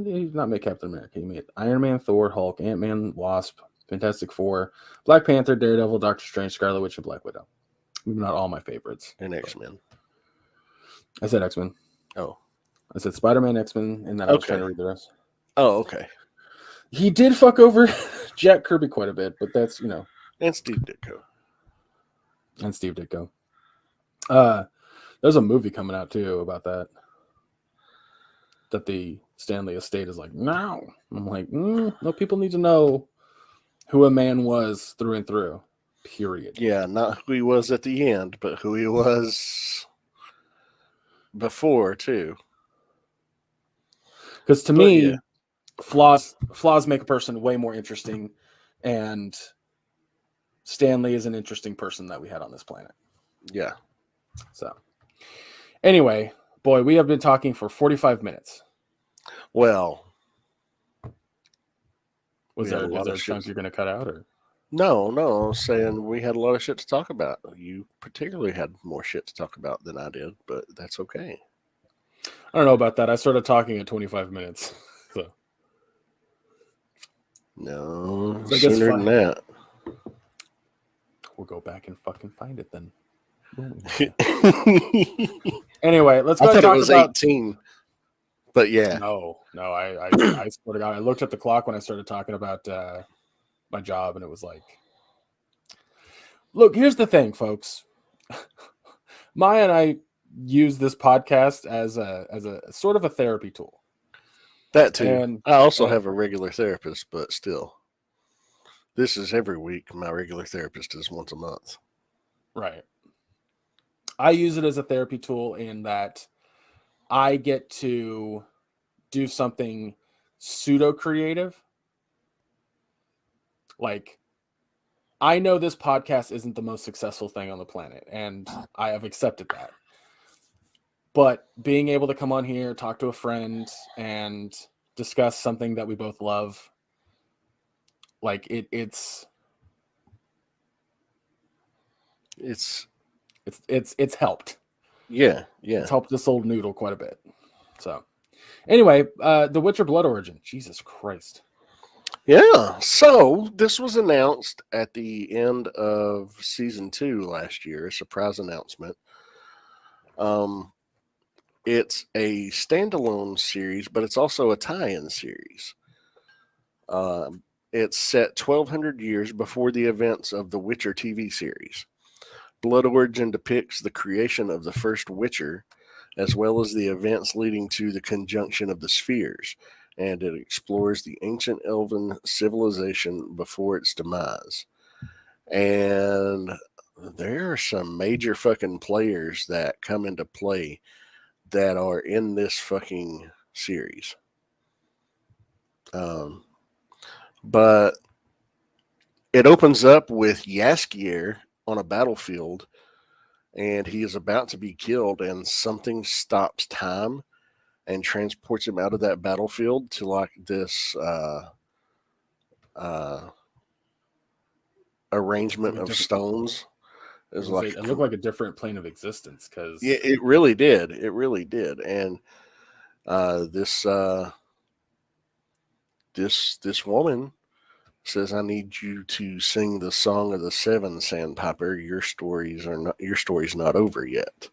he did not make Captain America. He made Iron Man, Thor, Hulk, Ant-Man, Wasp, Fantastic Four, Black Panther, Daredevil, Doctor Strange, Scarlet Witch, and Black Widow. Maybe not all my favorites. And X-Men. I said X-Men. Oh. I said Spider-Man, X-Men, and then I was trying to read the rest. Oh, okay. He did fuck over Jack Kirby quite a bit, but that's, And Steve Ditko. There's a movie coming out, too, about that. That the Stanley estate is like, no. I'm like, no, people need to know who a man was through and through. Period. Yeah, not who he was at the end, but who he was before, too. Because to me, flaws make a person way more interesting, and Stanley is an interesting person that we had on this planet. Yeah. So, anyway, boy, we have been talking for 45 minutes. Well, Is there a chunk you're going to cut out, or? No, I was saying we had a lot of shit to talk about. You particularly had more shit to talk about than I did, but that's okay. I don't know about that. I started talking at 25 minutes. So. No, sooner than that. We'll go back and fucking find it then. Anyway, let's go I thought talk it was about 18. But yeah. No, I swear to God, I looked at the clock when I started talking about my job, and it was like, look, here's the thing, folks. Maya and I use this podcast as a sort of a therapy tool. That too. And I also have a regular therapist, but still. This is every week. My regular therapist is once a month. Right. I use it as a therapy tool in that I get to do something pseudo creative. Like, I know this podcast isn't the most successful thing on the planet, and I have accepted that. But being able to come on here, talk to a friend, and discuss something that we both love, like it's helped. Yeah. It's helped this old noodle quite a bit. So, anyway, The Witcher Blood Origin. Jesus Christ. Yeah. So this was announced at the end of season 2 last year. A surprise announcement. It's a standalone series, but it's also a tie-in series. It's set 1,200 years before the events of the Witcher TV series. Blood Origin depicts the creation of the first Witcher, as well as the events leading to the conjunction of the spheres, and it explores the ancient elven civilization before its demise. And there are some major fucking players that come into play that are in this fucking series. But it opens up with Jaskier on a battlefield, and he is about to be killed, and something stops time and transports him out of that battlefield to like this arrangement of stones. It looked like a different plane of existence, because yeah, it really did. And this woman says, "I need you to sing the song of the seven, Sandpiper. Your story's not over yet."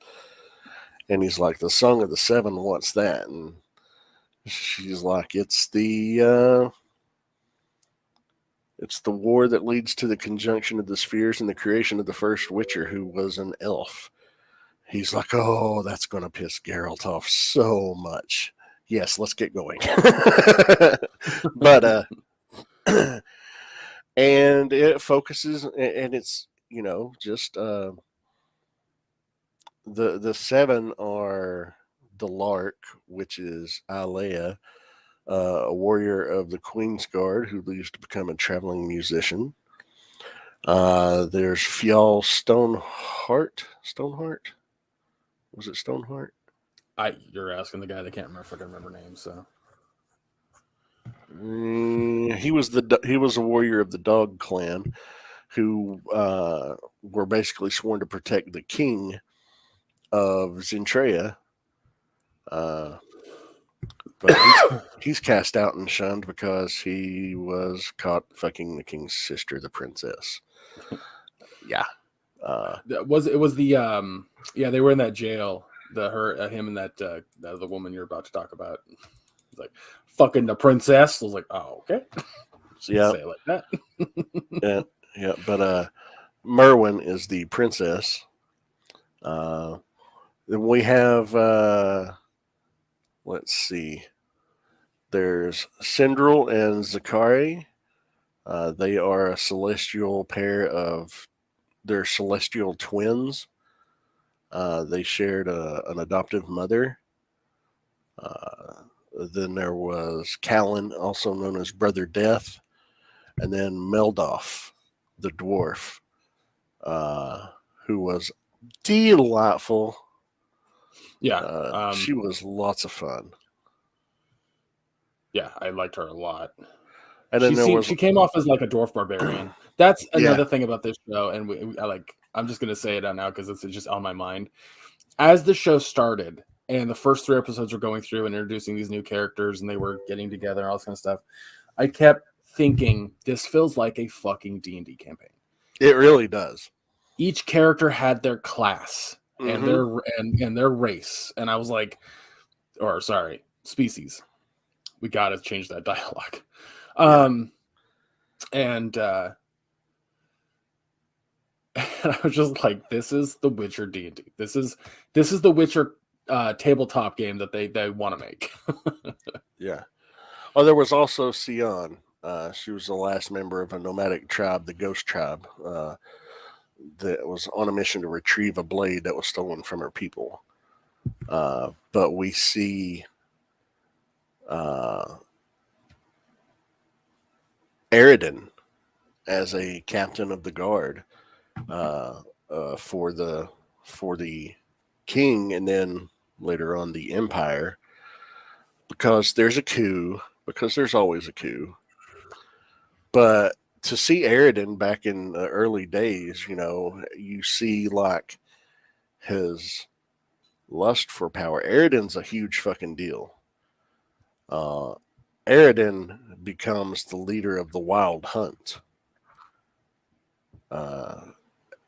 And he's like, "The song of the seven, what's that?" And she's like, "It's the war that leads to the conjunction of the spheres and the creation of the first Witcher, who was an elf." He's like, "Oh, that's going to piss Geralt off so much. Yes, let's get going." But and it focuses, and it's just the seven are the Lark, which is Alea, a warrior of the Queen's Guard who leaves to become a traveling musician. There's Fjall Stoneheart. Was it Stoneheart? You're asking the guy that can't remember names, so. He was a warrior of the Dog Clan, who were basically sworn to protect the king of Zentrea. But he's cast out and shunned because he was caught fucking the king's sister, the princess. Yeah. It was the they were in that jail. Him and that the woman you're about to talk about. It's like fucking the princess. I was like, oh, okay. Yeah. Say it like that. yeah. But Merwin is the princess. Then we have let's see. There's Sindril and Zakari. They are a celestial pair of. They're celestial twins. They shared an adoptive mother. Then there was Callan, also known as Brother Death, and then Meldoff, the dwarf, who was delightful. Yeah, she was lots of fun. Yeah, I liked her a lot. And then She came off as like a dwarf barbarian. That's Yeah. another thing about this show, and I'm just gonna say it out now because it's just on my mind. As the show started, and the first 3 episodes were going through and introducing these new characters, and they were getting together and all this kind of stuff, I kept thinking this feels like a fucking D&D campaign. It really does. Each character had their class and Mm-hmm. and their race, and I was like, or sorry, species. We got to change that dialogue. And I was just like, this is the Witcher D&D. This is the Witcher tabletop game that they want to make. Yeah. Oh, there was also Sion. She was the last member of a nomadic tribe, the Ghost Tribe, that was on a mission to retrieve a blade that was stolen from her people. But we see Aridin as a captain of the guard for the king, and then later on the empire, because there's a coup. Because there's always a coup. But to see Aridin back in the early days, you see like his lust for power. Aridin's a huge fucking deal. Aridin becomes the leader of the Wild Hunt.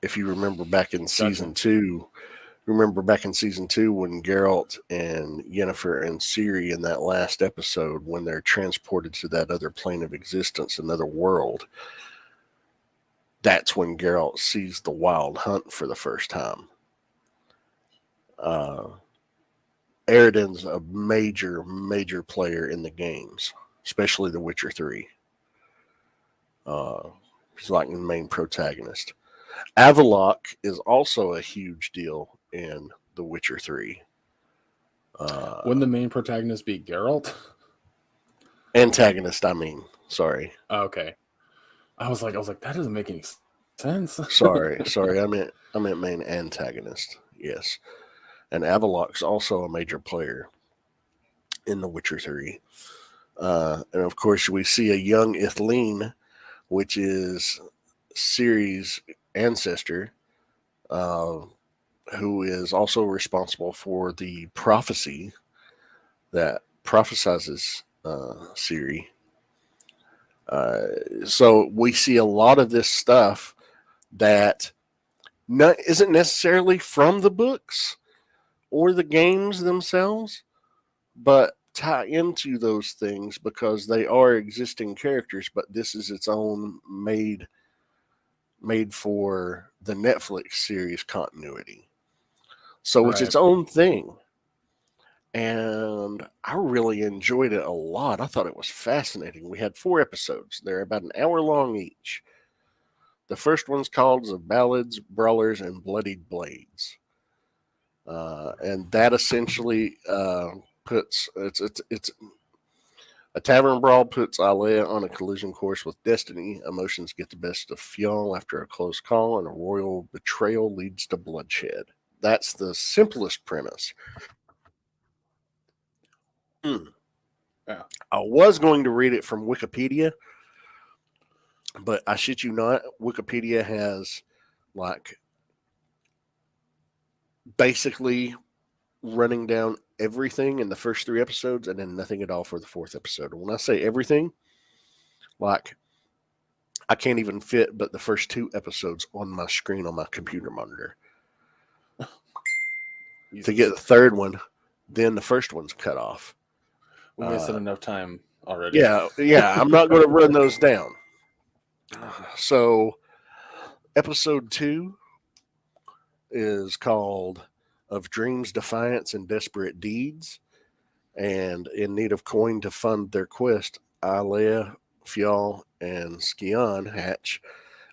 If you remember back in season 2, when Geralt and Yennefer and Ciri in that last episode, when they're transported to that other plane of existence, another world, that's when Geralt sees the Wild Hunt for the first time. Aridin's a major player in the games, especially The Witcher 3. He's like the main protagonist. Avallac'h is also a huge deal in The Witcher 3. Wouldn't the main protagonist be Geralt? Antagonist, I mean. Sorry. Okay. I was like, that doesn't make any sense. sorry. I meant main antagonist. Yes. And Avallac'h's also a major player in The Witcher 3. And of course, we see a young Ithleen, which is Ciri's ancestor, who is also responsible for the prophecy that prophesizes Ciri. So we see a lot of this stuff that isn't necessarily from the books or the games themselves, but tie into those things because they are existing characters, but this is its own made for the Netflix series continuity. So it's its own thing. And I really enjoyed it a lot. I thought it was fascinating. We had 4 episodes. They're about an hour long each. The first one's called The Ballads, Brawlers, and Bloodied Blades. And that essentially puts it's a tavern brawl puts Alea on a collision course with destiny. Emotions get the best of Fionn after a close call, and a royal betrayal leads to bloodshed. That's the simplest premise. Yeah. I was going to read it from Wikipedia, but I shit you not, Wikipedia has like basically running down everything in the first 3 episodes and then nothing at all for the 4th episode. And when I say everything, like I can't even fit but the first 2 episodes on my screen on my computer monitor. To get the 3rd one, then the first one's cut off. We wasted enough time already. Yeah, I'm not going to run those down. So, episode 2 is called Of Dreams, Defiance, and Desperate Deeds. And in need of coin to fund their quest, Alea, Fionn, and Skion hatch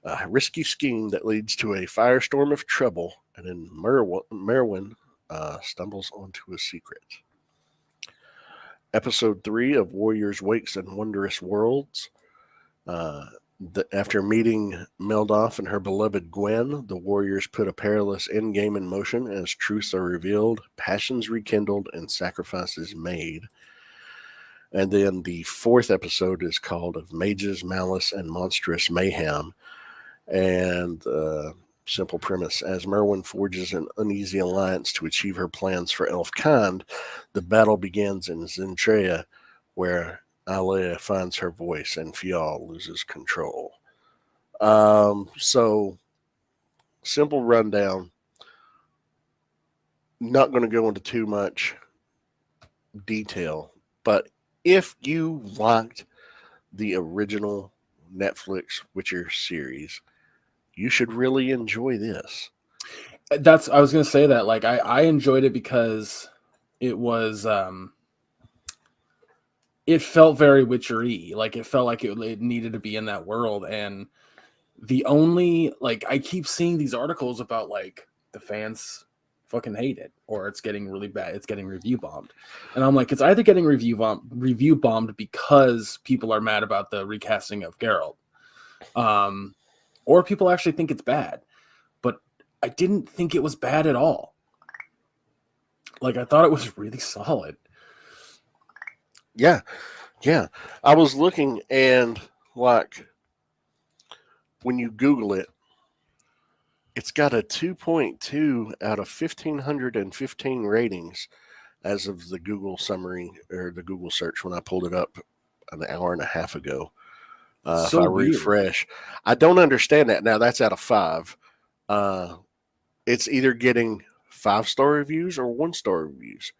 a risky scheme that leads to a firestorm of trouble, and then Merwin stumbles onto a secret. Episode 3 of Warriors, Wakes, and Wondrous Worlds. After meeting Meldoff and her beloved Gwen, the warriors put a perilous endgame in motion as truths are revealed, passions rekindled, and sacrifices made. And then the fourth episode is called Of Mages, Malice, and Monstrous Mayhem. And simple premise: as Merwin forges an uneasy alliance to achieve her plans for Elfkind, the battle begins in Zentrea, where Alea finds her voice and Fial loses control. So, simple rundown. Not going to go into too much detail, but if you liked the original Netflix Witcher series, you should really enjoy this. I was going to say that. Like, I enjoyed it because it was, it felt very Witcher-y. Like, it felt like it needed to be in that world. And the only, like, I keep seeing these articles about, like, the fans fucking hate it, or it's getting really bad. It's getting review bombed. And I'm like, it's either getting review bombed because people are mad about the recasting of Geralt, or people actually think it's bad. But I didn't think it was bad at all. Like, I thought it was really solid. Yeah. I was looking, and like, when you Google it, it's got a 2.2 out of 1,515 ratings as of the Google summary, or the Google search, when I pulled it up an hour and a half ago. If I refresh, I don't understand that. Now, that's out of 5. It's either getting 5-star reviews or 1-star reviews.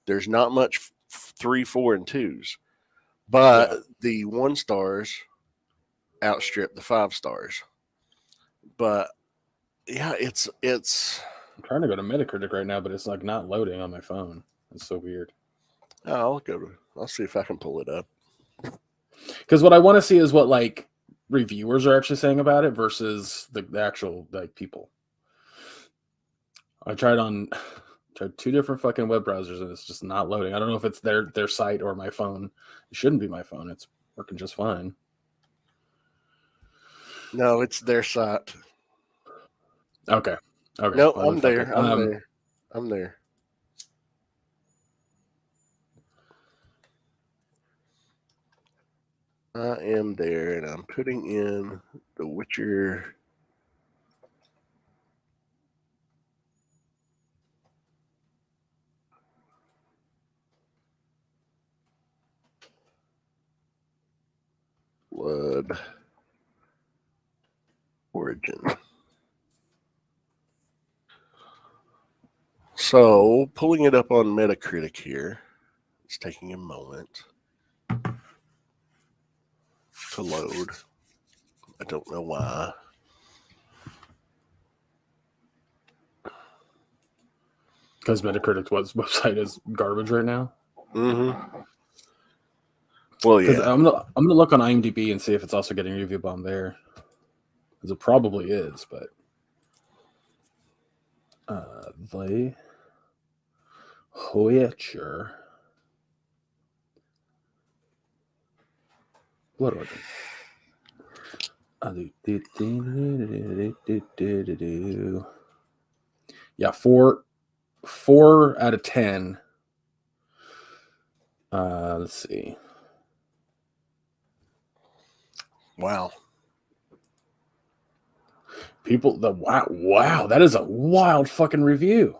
There's not much 3, 4, and 2s, but the 1 stars outstrip the 5 stars. But yeah, it's. I'm trying to go to Metacritic right now, but it's like not loading on my phone. It's so weird. I'll see if I can pull it up. Because what I want to see is what like reviewers are actually saying about it versus the actual like people. I tried 2 different fucking web browsers and it's just not loading. I don't know if it's their site or my phone. It shouldn't be my phone. It's working just fine. No, it's their site. Okay. No, I'm there. I'm there. I am there, and I'm putting in The Witcher. Blood Origin. So, pulling it up on Metacritic here. It's taking a moment to load. I don't know why. Because Metacritic's website is garbage right now. Mm-hmm. Well, yeah. I'm gonna look on IMDb and see if it's also getting review bombed there. Because it probably is, but the Witcher. Blood Origin. Yeah, 4 out of 10. Let's see. Wow. People, wow, that is a wild fucking review.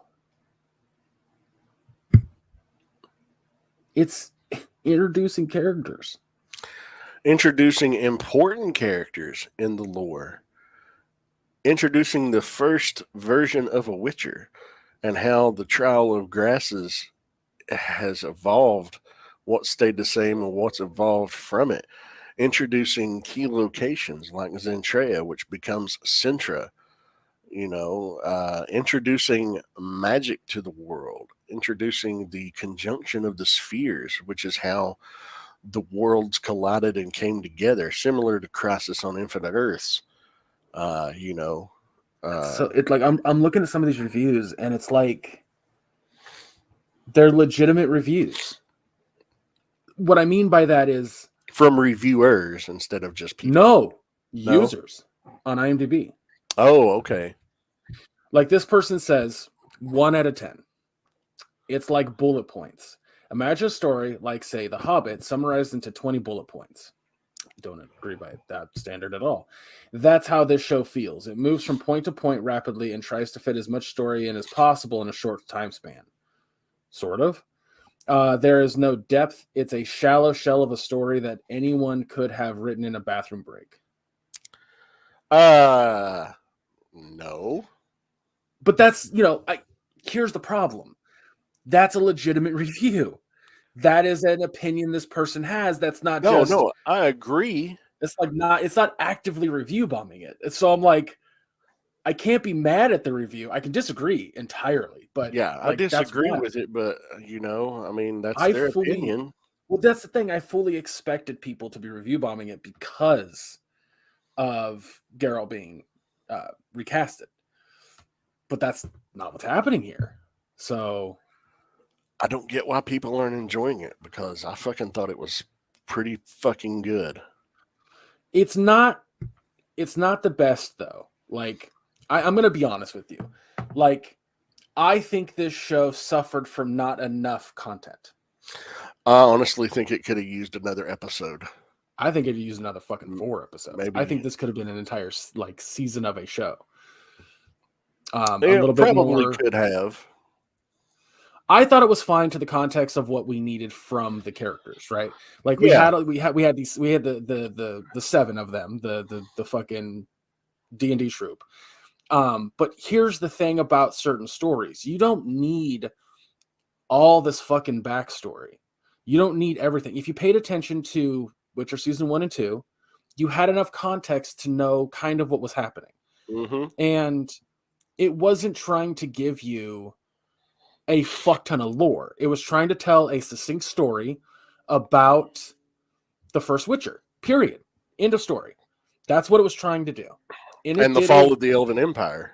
It's introducing characters. Introducing important characters in the lore. Introducing the first version of a Witcher and how the Trial of Grasses has evolved, what stayed the same and what's evolved from it. Introducing key locations like Zentrea, which becomes Sintra. Introducing magic to the world. Introducing the conjunction of the spheres, which is how the worlds collided and came together, similar to Crisis on Infinite Earths. So it's like I'm looking at some of these reviews and it's like they're legitimate reviews. What I mean by that is from reviewers instead of just people. No, users on IMDb. Oh, okay. Like this person says 1 out of 10. It's like bullet points. Imagine a story like, say, The Hobbit, summarized into 20 bullet points. Don't agree by that standard at all. That's how this show feels. It moves from point to point rapidly and tries to fit as much story in as possible in a short time span. Sort of. There is no depth. It's a shallow shell of a story that anyone could have written in a bathroom break. No. But that's, here's the problem. That's a legitimate review. That is an opinion this person has. That's not No, I agree. It's not actively review bombing it. So I'm like, I can't be mad at the review. I can disagree entirely, but yeah, I disagree with it, but that's their opinion. Well, that's the thing. I fully expected people to be review bombing it because of Geralt being recasted, but that's not what's happening here. So I don't get why people aren't enjoying it, because I fucking thought it was pretty fucking good. It's not the best though. Like, I'm going to be honest with you. Like, I think this show suffered from not enough content. I honestly think it could have used another episode. I think it used another fucking 4 episodes. Maybe. I think this could have been an entire season of a show. A little bit more. Could have. I thought it was fine to the context of what we needed from the characters, right? Like we had the 7 of them, the fucking D&D troop. But here's the thing about certain stories. You don't need all this fucking backstory. You don't need everything. If you paid attention to Witcher season 1 and 2, you had enough context to know kind of what was happening. Mm-hmm. And it wasn't trying to give you a fuck ton of lore. It was trying to tell a succinct story about the first Witcher, period. End of story. That's what it was trying to do. And the fall of the Elven Empire.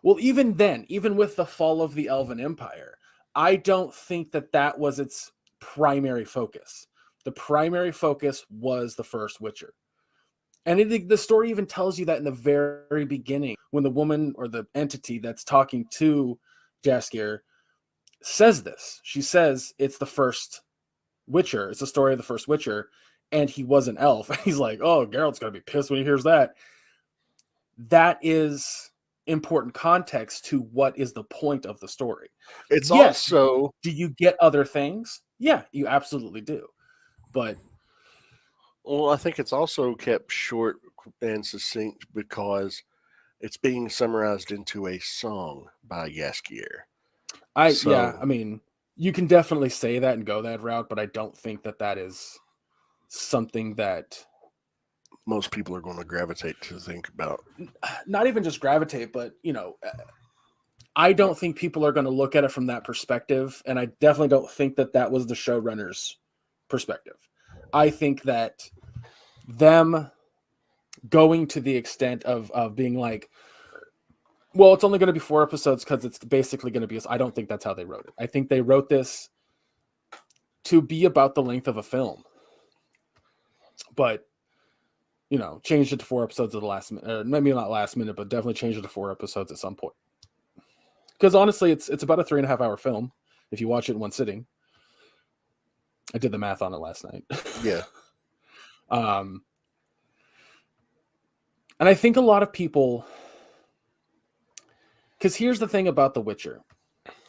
Well, even then, even with the fall of the Elven Empire, I don't think that was its primary focus. The primary focus was the first Witcher. And the story even tells you that in the very beginning, when the woman or the entity that's talking to Jaskier says this. She says it's the first Witcher. It's the story of the first Witcher, and he was an elf. He's like, oh, Geralt's going to be pissed when he hears that. That is important context to what is the point of the story. It's also... Do you get other things? Yeah, you absolutely do. But... Well, I think it's also kept short and succinct because it's being summarized into a song by Jaskier. Yeah, I mean, you can definitely say that and go that route, but I don't think that is something that most people are going to gravitate to think about. Not even just gravitate, but, I don't think people are going to look at it from that perspective, and I definitely don't think that was the showrunner's perspective. I think that them going to the extent of being like, well, it's only going to be 4 episodes because it's basically going to be... I don't think that's how they wrote it. I think they wrote this to be about the length of a film. But, changed it to 4 episodes at the last minute. Maybe not last minute, but definitely changed it to 4 episodes at some point. Because honestly, it's about a 3.5 hour film if you watch it in one sitting. I did the math on it last night. Yeah. And I think a lot of people... Because here's the thing about The Witcher.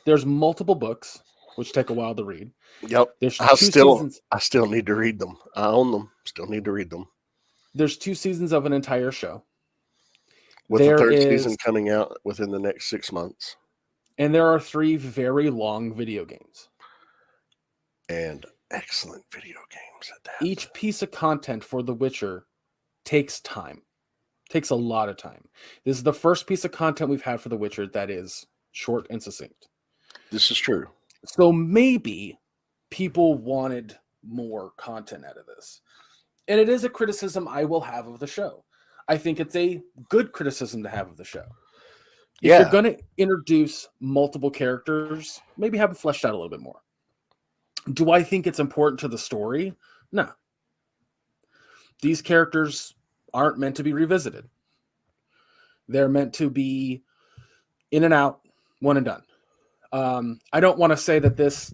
There's multiple books, which take a while to read. Yep. There's I still need to read them. I own them. Still need to read them. There's 2 seasons of an entire show. With the 3rd season coming out within the next 6 months. And there are 3 very long video games. And excellent video games at that. Each piece of content for The Witcher takes time. Takes a lot of time. This is the first piece of content we've had for The Witcher that is short and succinct. This is true. So maybe people wanted more content out of this. And it is a criticism I will have of the show. I think it's a good criticism to have of the show. If you're going to introduce multiple characters, maybe have them fleshed out a little bit more. Do I think it's important to the story? No. These characters aren't meant to be revisited. They're meant to be in and out, one and done. I don't want to say that this,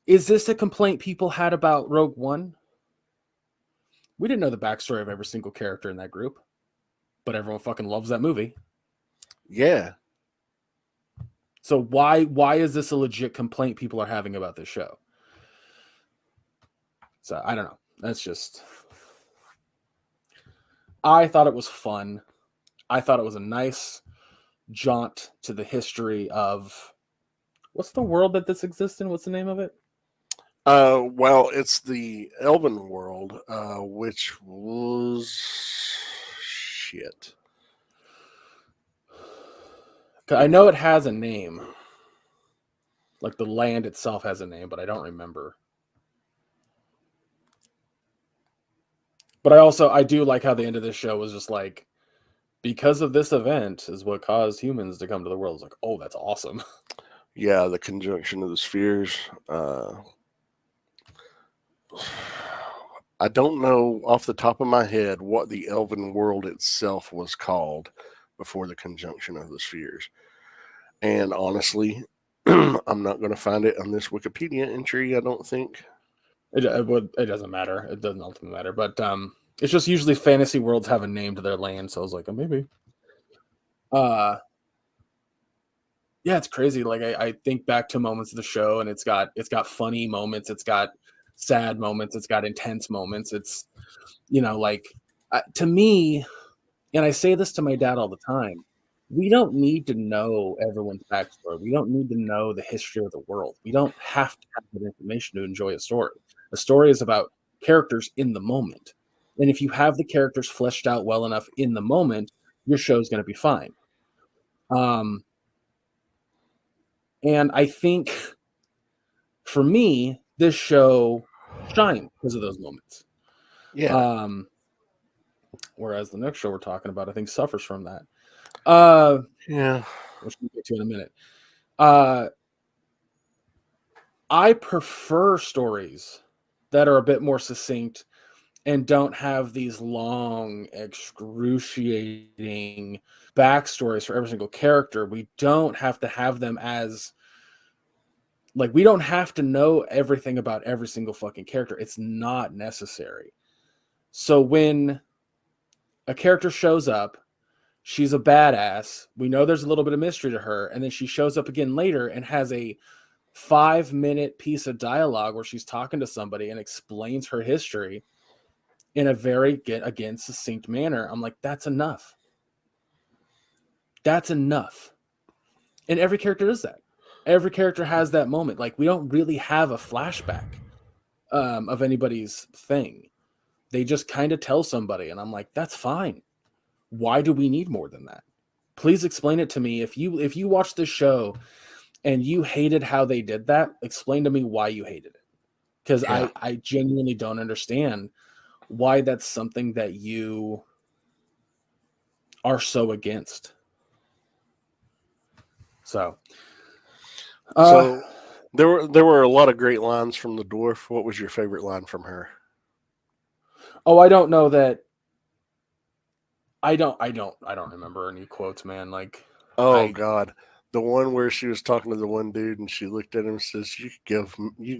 Is this a complaint people had about Rogue One? We didn't know the backstory of every single character in that group, but everyone fucking loves that movie. Yeah. So why is this a legit complaint people are having about this show? So I don't know. That's just... I thought it was fun. I thought it was a nice jaunt to the history of... What's the world that this exists in? What's the name of it? Well, it's the Elven world, which was shit. I know it has a name. Like the land itself has a name, but I don't remember. But I do like how the end of this show was just like, because of this event is what caused humans to come to the world. It's like, oh, that's awesome. Yeah, the conjunction of the spheres. I don't know off the top of my head what the Elven world itself was called before the conjunction of the spheres. And honestly, I'm not going to find it on this Wikipedia entry, I don't think. It doesn't matter. It doesn't ultimately matter. But it's just usually fantasy worlds have a name to their land. So I was like, oh, maybe. Yeah, it's crazy. Like I think back to moments of the show, and it's got funny moments, it's got sad moments, it's got intense moments. It's, like, to me, and I say this to my dad all the time, we don't need to know everyone's backstory. We don't need to know the history of the world. We don't have to have that information to enjoy a story. A story is about characters in the moment. And if you have the characters fleshed out well enough in the moment, your show's going to be fine. And I think, for me, this show shined because of those moments. Yeah. Whereas the next show we're talking about, I think, suffers from that. Yeah. Which we'll get to in a minute. I prefer stories that are a bit more succinct and don't have these long, excruciating backstories for every single character. We don't have to have them as... Like, we don't have to know everything about every single fucking character. It's not necessary. So when a character shows up, she's a badass, we know there's a little bit of mystery to her, and then she shows up again later and has a 5-minute piece of dialogue where she's talking to somebody and explains her history in a very, again, succinct manner. I'm like, that's enough. That's enough. And every character does that. Every character has that moment. Like, we don't really have a flashback of anybody's thing. They just kind of tell somebody, and I'm like, that's fine. Why do we need more than that? Please explain it to me. If you watch this show and you hated how they did that, explain to me why you hated it. Because I genuinely don't understand why that's something that you are so against. So there were a lot of great lines from the dwarf. What was your favorite line from her? Oh, I don't know that. I don't remember any quotes, man. Like, God, the one where she was talking to the one dude and she looked at him and says, "You could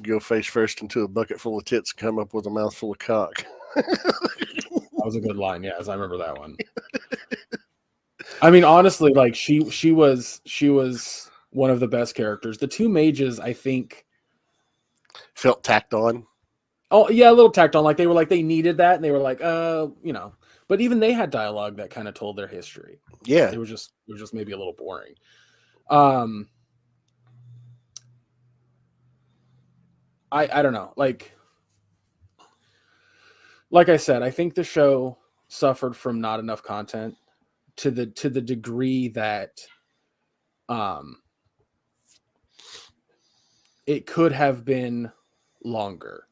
go face first into a bucket full of tits and come up with a mouthful of cock." That was a good line. Yes, I remember that one. I mean, honestly, like, she was one of the best characters. The two mages, I think, felt tacked on. Oh yeah, a little tacked on. Like, they were like, they needed that, and they were like, But even they had dialogue that kind of told their history. Yeah, it was just maybe a little boring. I don't know. Like I said, I think the show suffered from not enough content to the degree that it could have been longer.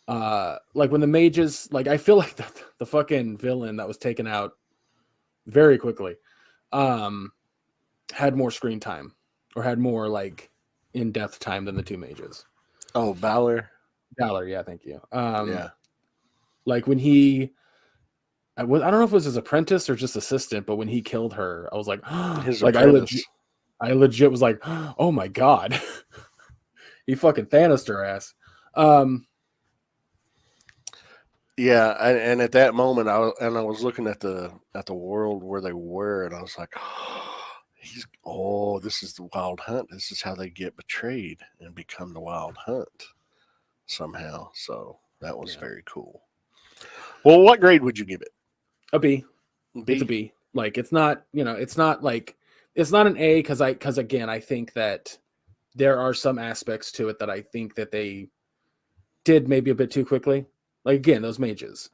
Like when the mages, like, I feel like the fucking villain that was taken out very quickly had more screen time, or had more, like, in-depth time than the two mages. Oh, Balor, yeah, thank you. Yeah. Like when I don't know if it was his apprentice or just assistant, but when he killed her, I was like, his like, apprentice. I legit was like, oh my god. He fucking Thanos her ass. Yeah, and at that moment, I was looking at the world where they were, and I was like, this is the Wild Hunt. This is how they get betrayed and become the Wild Hunt somehow. So that was very cool. Well, what grade would you give it? A B. B. It's a B. Like, it's not, it's not like, it's not an A because again, I think that there are some aspects to it that I think that they did maybe a bit too quickly. Like, again, those mages.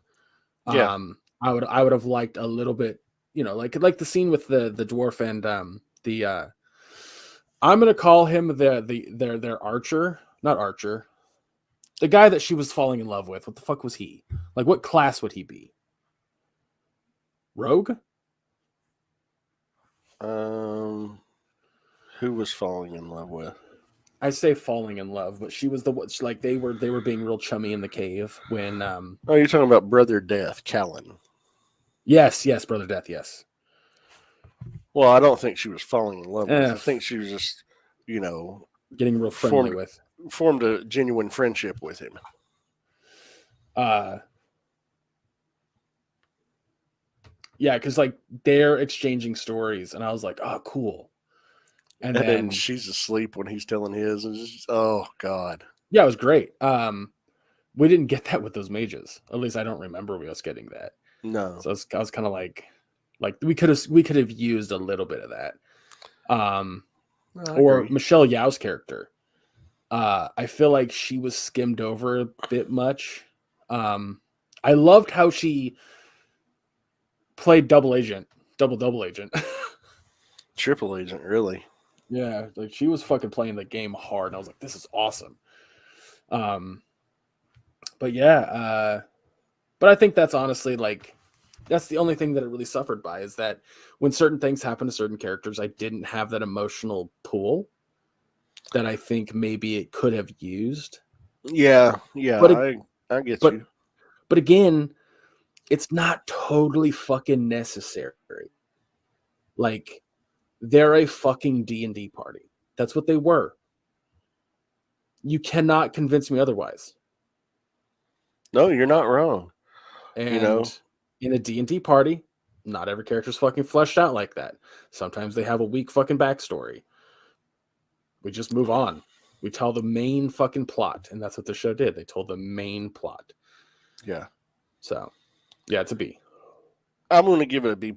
Yeah. I would have liked a little bit, like the scene with the dwarf and I'm gonna call him their archer, not archer. The guy that she was falling in love with. What the fuck was he? Like, what class would he be? Rogue? Who was falling in love with? I say falling in love, but she was like they were being real chummy in the cave when Oh, you're talking about Brother Death, Callan. Yes, Brother Death, yes. Well, I don't think she was falling in love with. I think she was just, getting real friendly formed a genuine friendship with him. Yeah, because like they're exchanging stories, and I was like, oh, cool. And then she's asleep when he's telling his, and just, oh god. Yeah, it was great. We didn't get that with those mages. At least I don't remember us getting that. No. So I was kind of like we could have used a little bit of that. Or agree. Michelle Yeoh's character. I feel like she was skimmed over a bit much. I loved how she played double agent. Triple agent, really. Yeah, like she was fucking playing the game hard, and I was like, this is awesome. But yeah, but I think that's honestly like that's the only thing that it really suffered by is that when certain things happen to certain characters, I didn't have that emotional pool that I think maybe it could have used. Yeah, but I get you. But again, it's not totally fucking necessary. Like, they're a fucking D&D party. That's what they were. You cannot convince me otherwise. No, you're not wrong. And in a D&D party, not every character's fucking fleshed out like that. Sometimes they have a weak fucking backstory. We just move on. We tell the main fucking plot, and that's what the show did. They told the main plot. Yeah. So, yeah, it's a B. I'm going to give it a B+,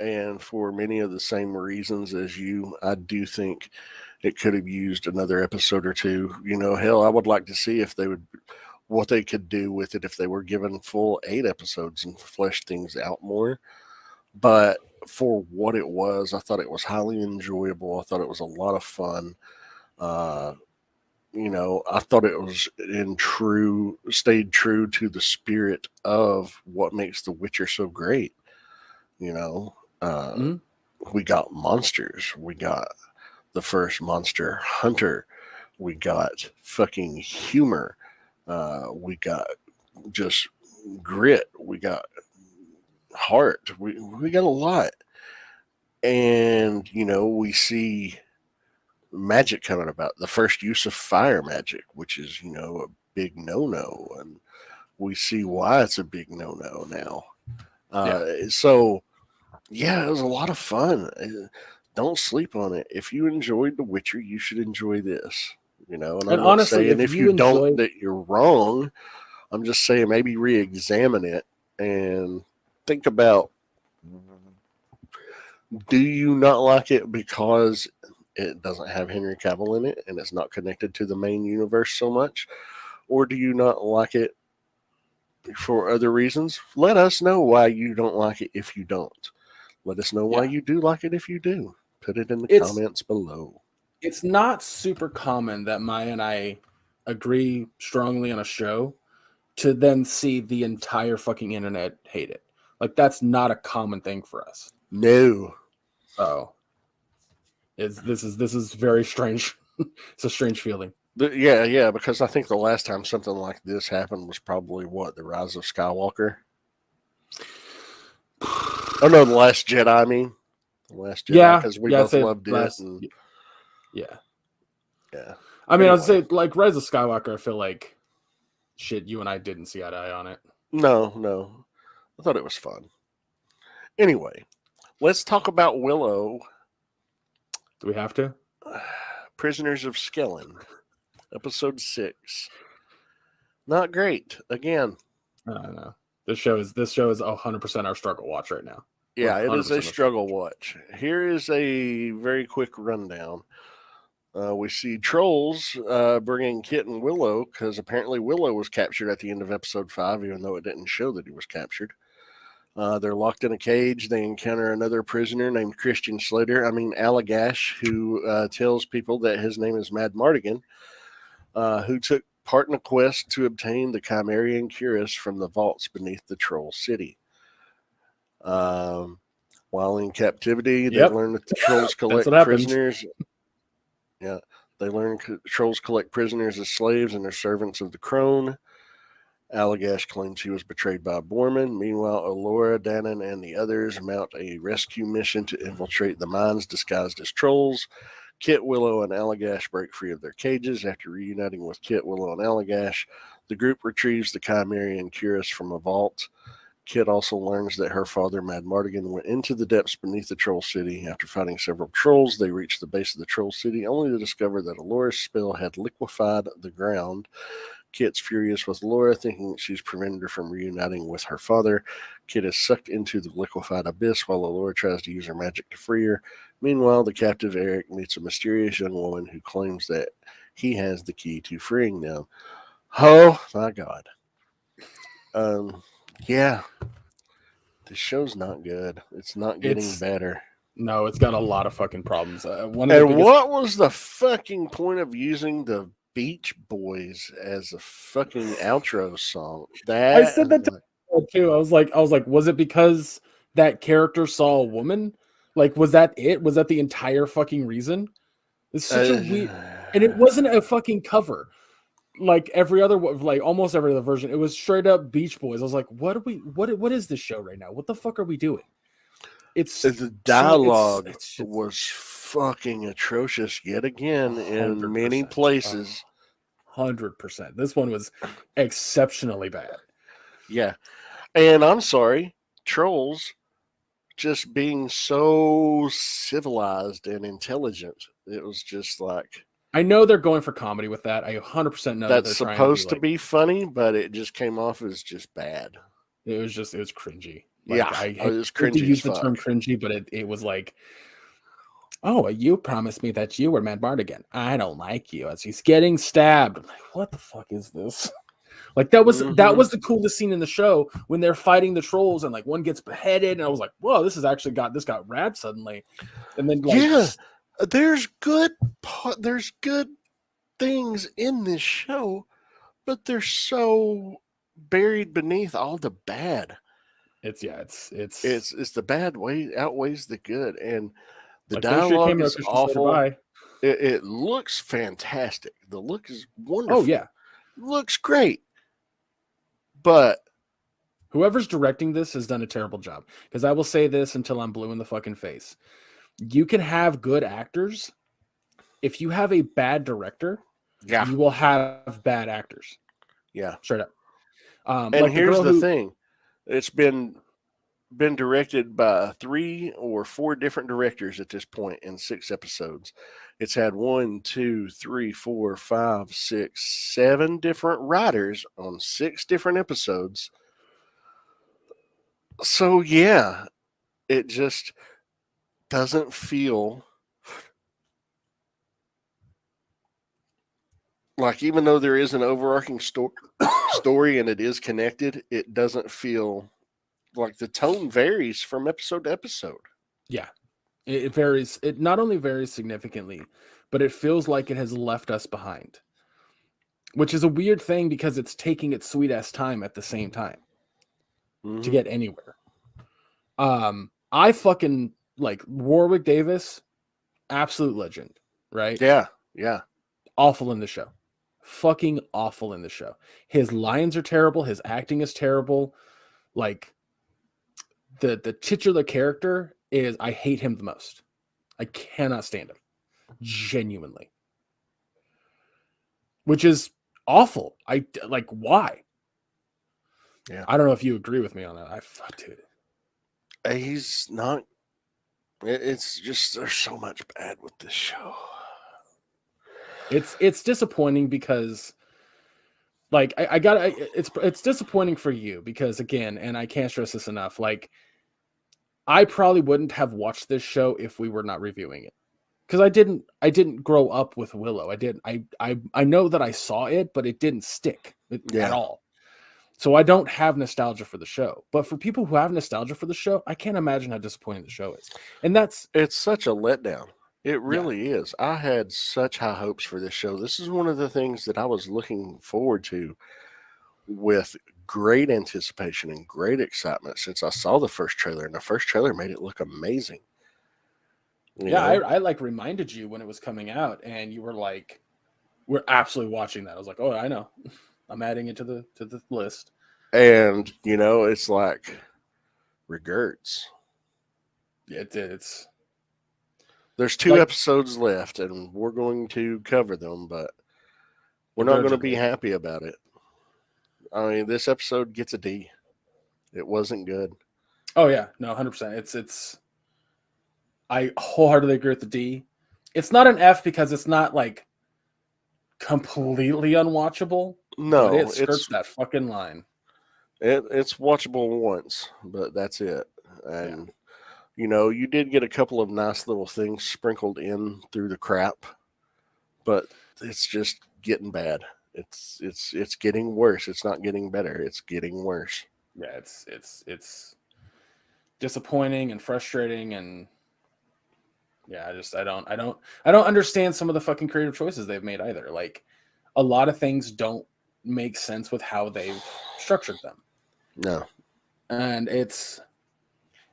and for many of the same reasons as you, I do think it could have used another episode or two. Hell, I would like to see what they could do with it if they were given full 8 episodes and fleshed things out more. But for what it was, I thought it was highly enjoyable. I thought it was a lot of fun. I thought it was stayed true to the spirit of what makes The Witcher so great. We got monsters. We got the first monster hunter. We got fucking humor. We got just grit. We got heart. We got a lot. And, we see magic coming about. The first use of fire magic, which is, a big no-no. And we see why it's a big no-no now. So, yeah, it was a lot of fun. Don't sleep on it. If you enjoyed The Witcher, you should enjoy this. And I'm not honestly, saying if you don't, that you're wrong. I'm just saying maybe re-examine it and think about, do you not like it because it doesn't have Henry Cavill in it and it's not connected to the main universe so much? Or do you not like it for other reasons? Let us know why you don't like it if you don't. Let us know why you do like it if you do. Put it in the comments below. It's not super common that Maya and I agree strongly on a show to then see the entire fucking internet hate it. Like, that's not a common thing for us. No. So this is very strange. It's a strange feeling. Yeah, because I think the last time something like this happened was probably The Rise of Skywalker. Oh no, The Last Jedi. I mean, The Last Jedi, because we both loved it. Yeah. I mean, I'd Anyway. say like Rise of Skywalker. I feel like shit. You and I didn't see eye to eye on it. No. I thought it was fun. Anyway, let's talk about Willow. Do we have to? Prisoners of Skellen, episode 6. Not great. Again. I don't know. This show is 100% our struggle watch right now. Yeah, it is a 100% struggle watch. Here is a very quick rundown. We see trolls bringing Kit and Willow, because apparently Willow was captured at the end of episode 5, even though it didn't show that he was captured. They're locked in a cage. They encounter another prisoner named Christian Slater. Allagash, who tells people that his name is Mad Mardigan, who took part in a quest to obtain the Chimerian cuirass from the vaults beneath the Troll City. While in captivity, they learn that the trolls collect prisoners. Yeah, they learn trolls collect prisoners as slaves and are servants of the crone. Allagash claims he was betrayed by Borman. Meanwhile, Allura, Dannon, and the others mount a rescue mission to infiltrate the mines disguised as trolls. Kit, Willow, and Allagash break free of their cages. After reuniting with Kit, Willow, and Allagash, the group retrieves the Chimerian cuirass from a vault. Kit also learns that her father, Mad Mardigan, went into the depths beneath the Troll City. After fighting several trolls, they reach the base of the Troll City, only to discover that Allura's spell had liquefied the ground. Kit's furious with Allura, thinking she's prevented her from reuniting with her father. Kit is sucked into the liquefied abyss while Allura tries to use her magic to free her. Meanwhile, the captive Eric meets a mysterious young woman who claims that he has the key to freeing them. Oh, my God. Yeah. This show's not good. It's not getting better. No, it's got a lot of fucking problems. What was the fucking point of using the Beach Boys as a fucking outro song? I said that too. I was like, was it because that character saw a woman? Like, was that it? Was that the entire fucking reason? It's such a weird, and it wasn't a fucking cover. Like almost every other version, it was straight up Beach Boys. I was like, what is this show right now? What the fuck are we doing? The dialogue was fucking atrocious yet again in many places. 100%. This one was exceptionally bad. Yeah. And I'm sorry, trolls just being so civilized and intelligent. It was just like, I know they're going for comedy with that. I 100% know that's supposed to be funny, but it just came off as just bad. It was cringy. It was cringy. To use the term cringy, but it was like, oh, you promised me that you were Mad Mardigan. I don't like you. As he's getting stabbed. I'm like, what the fuck is this? Like that was the coolest scene in the show when they're fighting the trolls and like one gets beheaded, and I was like, whoa, this got rad suddenly. And then there's good things in this show, but they're so buried beneath all the bad. It's the bad way outweighs the good, and the dialogue is awful. It looks fantastic. The look is wonderful. Oh yeah, it looks great. But whoever's directing this has done a terrible job. Because I will say this until I'm blue in the fucking face. You can have good actors. If you have a bad director, you will have bad actors. Yeah. Straight up. And here's the thing. It's been directed by 3 or 4 different directors at this point in 6 episodes. It's had 1, 2, 3, 4, 5, 6, 7 different writers on 6 different episodes. So yeah, it just doesn't feel like, even though there is an overarching story and it is connected, it doesn't feel like the tone varies from episode to episode. Yeah, it varies. It not only varies significantly, but it feels like it has left us behind, which is a weird thing because it's taking its sweet ass time at the same time to get anywhere. I fucking like Warwick Davis, absolute legend, right? Yeah. Awful in the show. Fucking awful in the show. His lines are terrible. His acting is terrible. Like, the titular character is, I hate him the most. I cannot stand him. Genuinely. which is awful. Why? Yeah. I don't know if you agree with me on that. Dude. He's not. It's just there's so much bad with this show. It's disappointing because, like, it's disappointing for you because, again, and I can't stress this enough, like, I probably wouldn't have watched this show if we were not reviewing it. Because I didn't grow up with Willow. I know that I saw it, but it didn't stick at all. So I don't have nostalgia for the show. But for people who have nostalgia for the show, I can't imagine how disappointing the show is. And it's such a letdown. It really is. I had such high hopes for this show. This is one of the things that I was looking forward to with great anticipation and great excitement since I saw the first trailer, and the first trailer made it look amazing. I like reminded you when it was coming out, and you were like, "We're absolutely watching that." I was like, "Oh, I know. I'm adding it to the list." And it's like regrets. Yeah, it's. There's 2 episodes left, and we're going to cover them, but we're not going to be happy about it. I mean, this episode gets a D. It wasn't good. Oh yeah, no, 100%. It's. I wholeheartedly agree with the D. It's not an F because it's not like completely unwatchable. No, but it skirts that fucking line. It's watchable once, but that's it. And you did get a couple of nice little things sprinkled in through the crap, but it's just getting bad. It's getting worse. It's not getting better. It's getting worse. Yeah, it's disappointing and frustrating, and I don't understand some of the fucking creative choices they've made either. Like, a lot of things don't make sense with how they've structured them. No.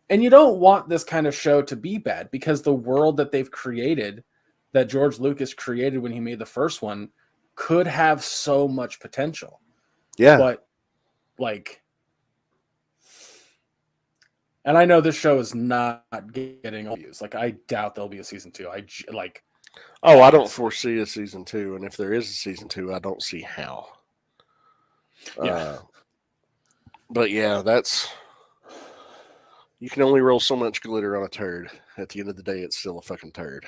And you don't want this kind of show to be bad because the world that they've created, that George Lucas created when he made the first one, could have so much potential. Yeah. But, like, and I know this show is not getting views. Like, I doubt there'll be a season 2. I don't foresee a season 2. And if there is a season 2, I don't see how. Yeah. But yeah, you can only roll so much glitter on a turd. At the end of the day, it's still a fucking turd.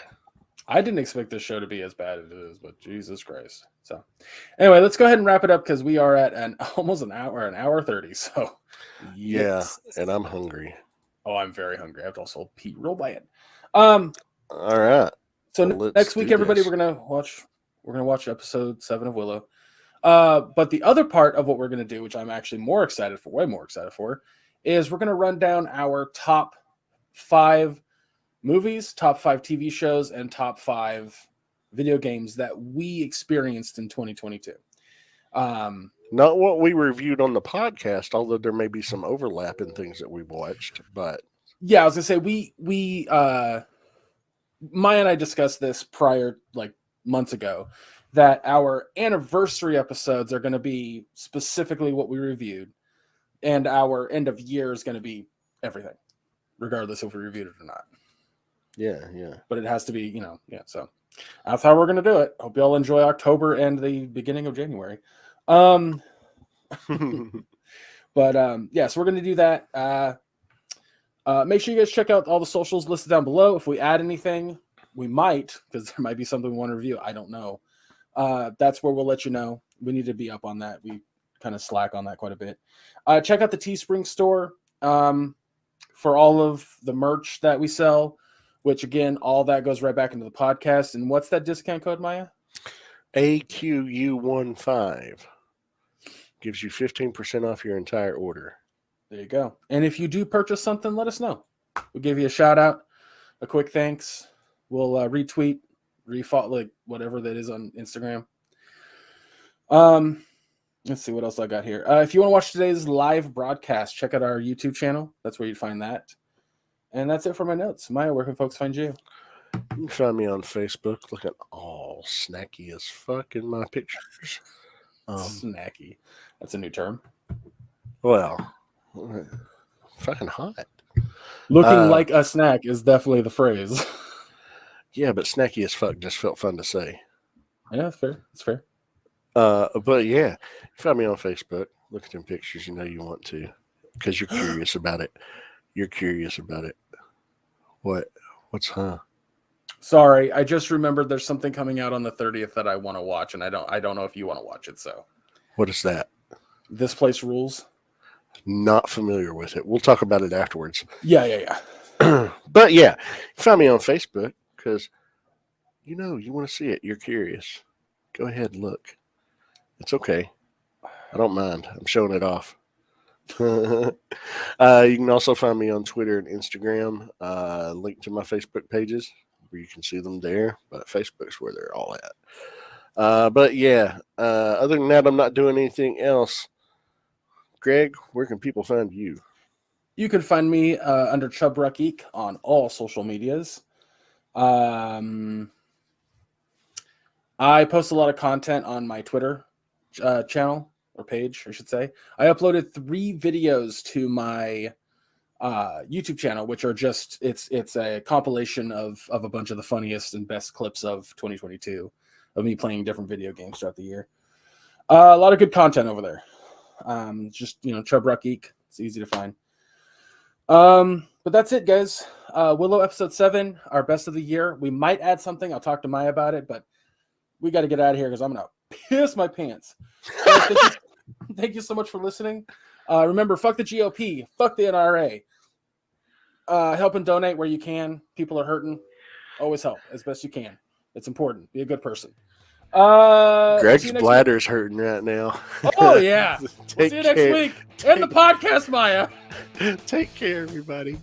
I didn't expect this show to be as bad as it is, but Jesus Christ. So anyway, let's go ahead and wrap it up because we are at almost an hour 30. So yes. Yeah, and I'm hungry. Oh, I'm very hungry. I have to also pee real bad. All right. So next week, everybody, we're gonna watch episode 7 of Willow. But the other part of what we're gonna do, which I'm actually way more excited for, is we're gonna run down our top 5 movies, top 5 TV shows, and top 5 video games that we experienced in 2022. Not what we reviewed on the podcast, although there may be some overlap in things that we've watched. But yeah, I was gonna say we Maya and I discussed this prior, like months ago, that our anniversary episodes are going to be specifically what we reviewed, and our end of year is going to be everything, regardless if we reviewed it or not. Yeah, yeah. But it has to be, so that's how we're going to do it. Hope you all enjoy October and the beginning of January. So we're going to do that. Make sure you guys check out all the socials listed down below. If we add anything, we might, because there might be something we want to review. I don't know. That's where we'll let you know. We need to be up on that. We kind of slack on that quite a bit. Check out the Teespring store for all of the merch that we sell, which, again, all that goes right back into the podcast. And what's that discount code, Maya? AQU15 gives you 15% off your entire order. There you go. And if you do purchase something, let us know. We'll give you a shout out, a quick thanks. We'll retweet, like whatever that is on Instagram. Let's see what else I got here. If you want to watch today's live broadcast, check out our YouTube channel. That's where you'd find that. And that's it for my notes. Maya, where can folks find you? You can find me on Facebook looking all snacky as fuck in my pictures. Snacky. That's a new term. Well, fucking hot. Looking like a snack is definitely the phrase. Yeah, but snacky as fuck just felt fun to say. Yeah, that's fair. That's fair. But yeah, you find me on Facebook. Look at them pictures. You know you want to because you're curious about it. You're curious about it. What? What's Sorry, I just remembered there's something coming out on the 30th that I want to watch, and I don't know if you want to watch it. So, what is that? This Place Rules. Not familiar with it. We'll talk about it afterwards. Yeah. But yeah, you find me on Facebook because you know you want to see it. You're curious. Go ahead and look. It's okay. I don't mind. I'm showing it off. You can also find me on Twitter and Instagram. Link to my Facebook pages where you can see them there. But Facebook's where they're all at. But yeah, other than that, I'm not doing anything else. Greg, where can people find you? You can find me under Chubruck Geek on all social medias. I post a lot of content on my Twitter channel or page, I should say. I uploaded 3 videos to my YouTube channel, which are just it's a compilation of a bunch of the funniest and best clips of 2022 of me playing different video games throughout the year. A lot of good content over there. Just Chubruck Geek. It's easy to find. But that's it, guys. Willow episode 7, our best of the year. We might add something. I'll talk to Maya about it, but we got to get out of here because I'm gonna piss my pants. Thank you so much for listening. Remember, fuck the GOP, fuck the NRA. Help and donate where you can. People are hurting. Always help as best you can. It's important. Be a good person. Greg's bladder's hurting right now. Oh yeah. See you next week. End the podcast, Maya. Take care, everybody.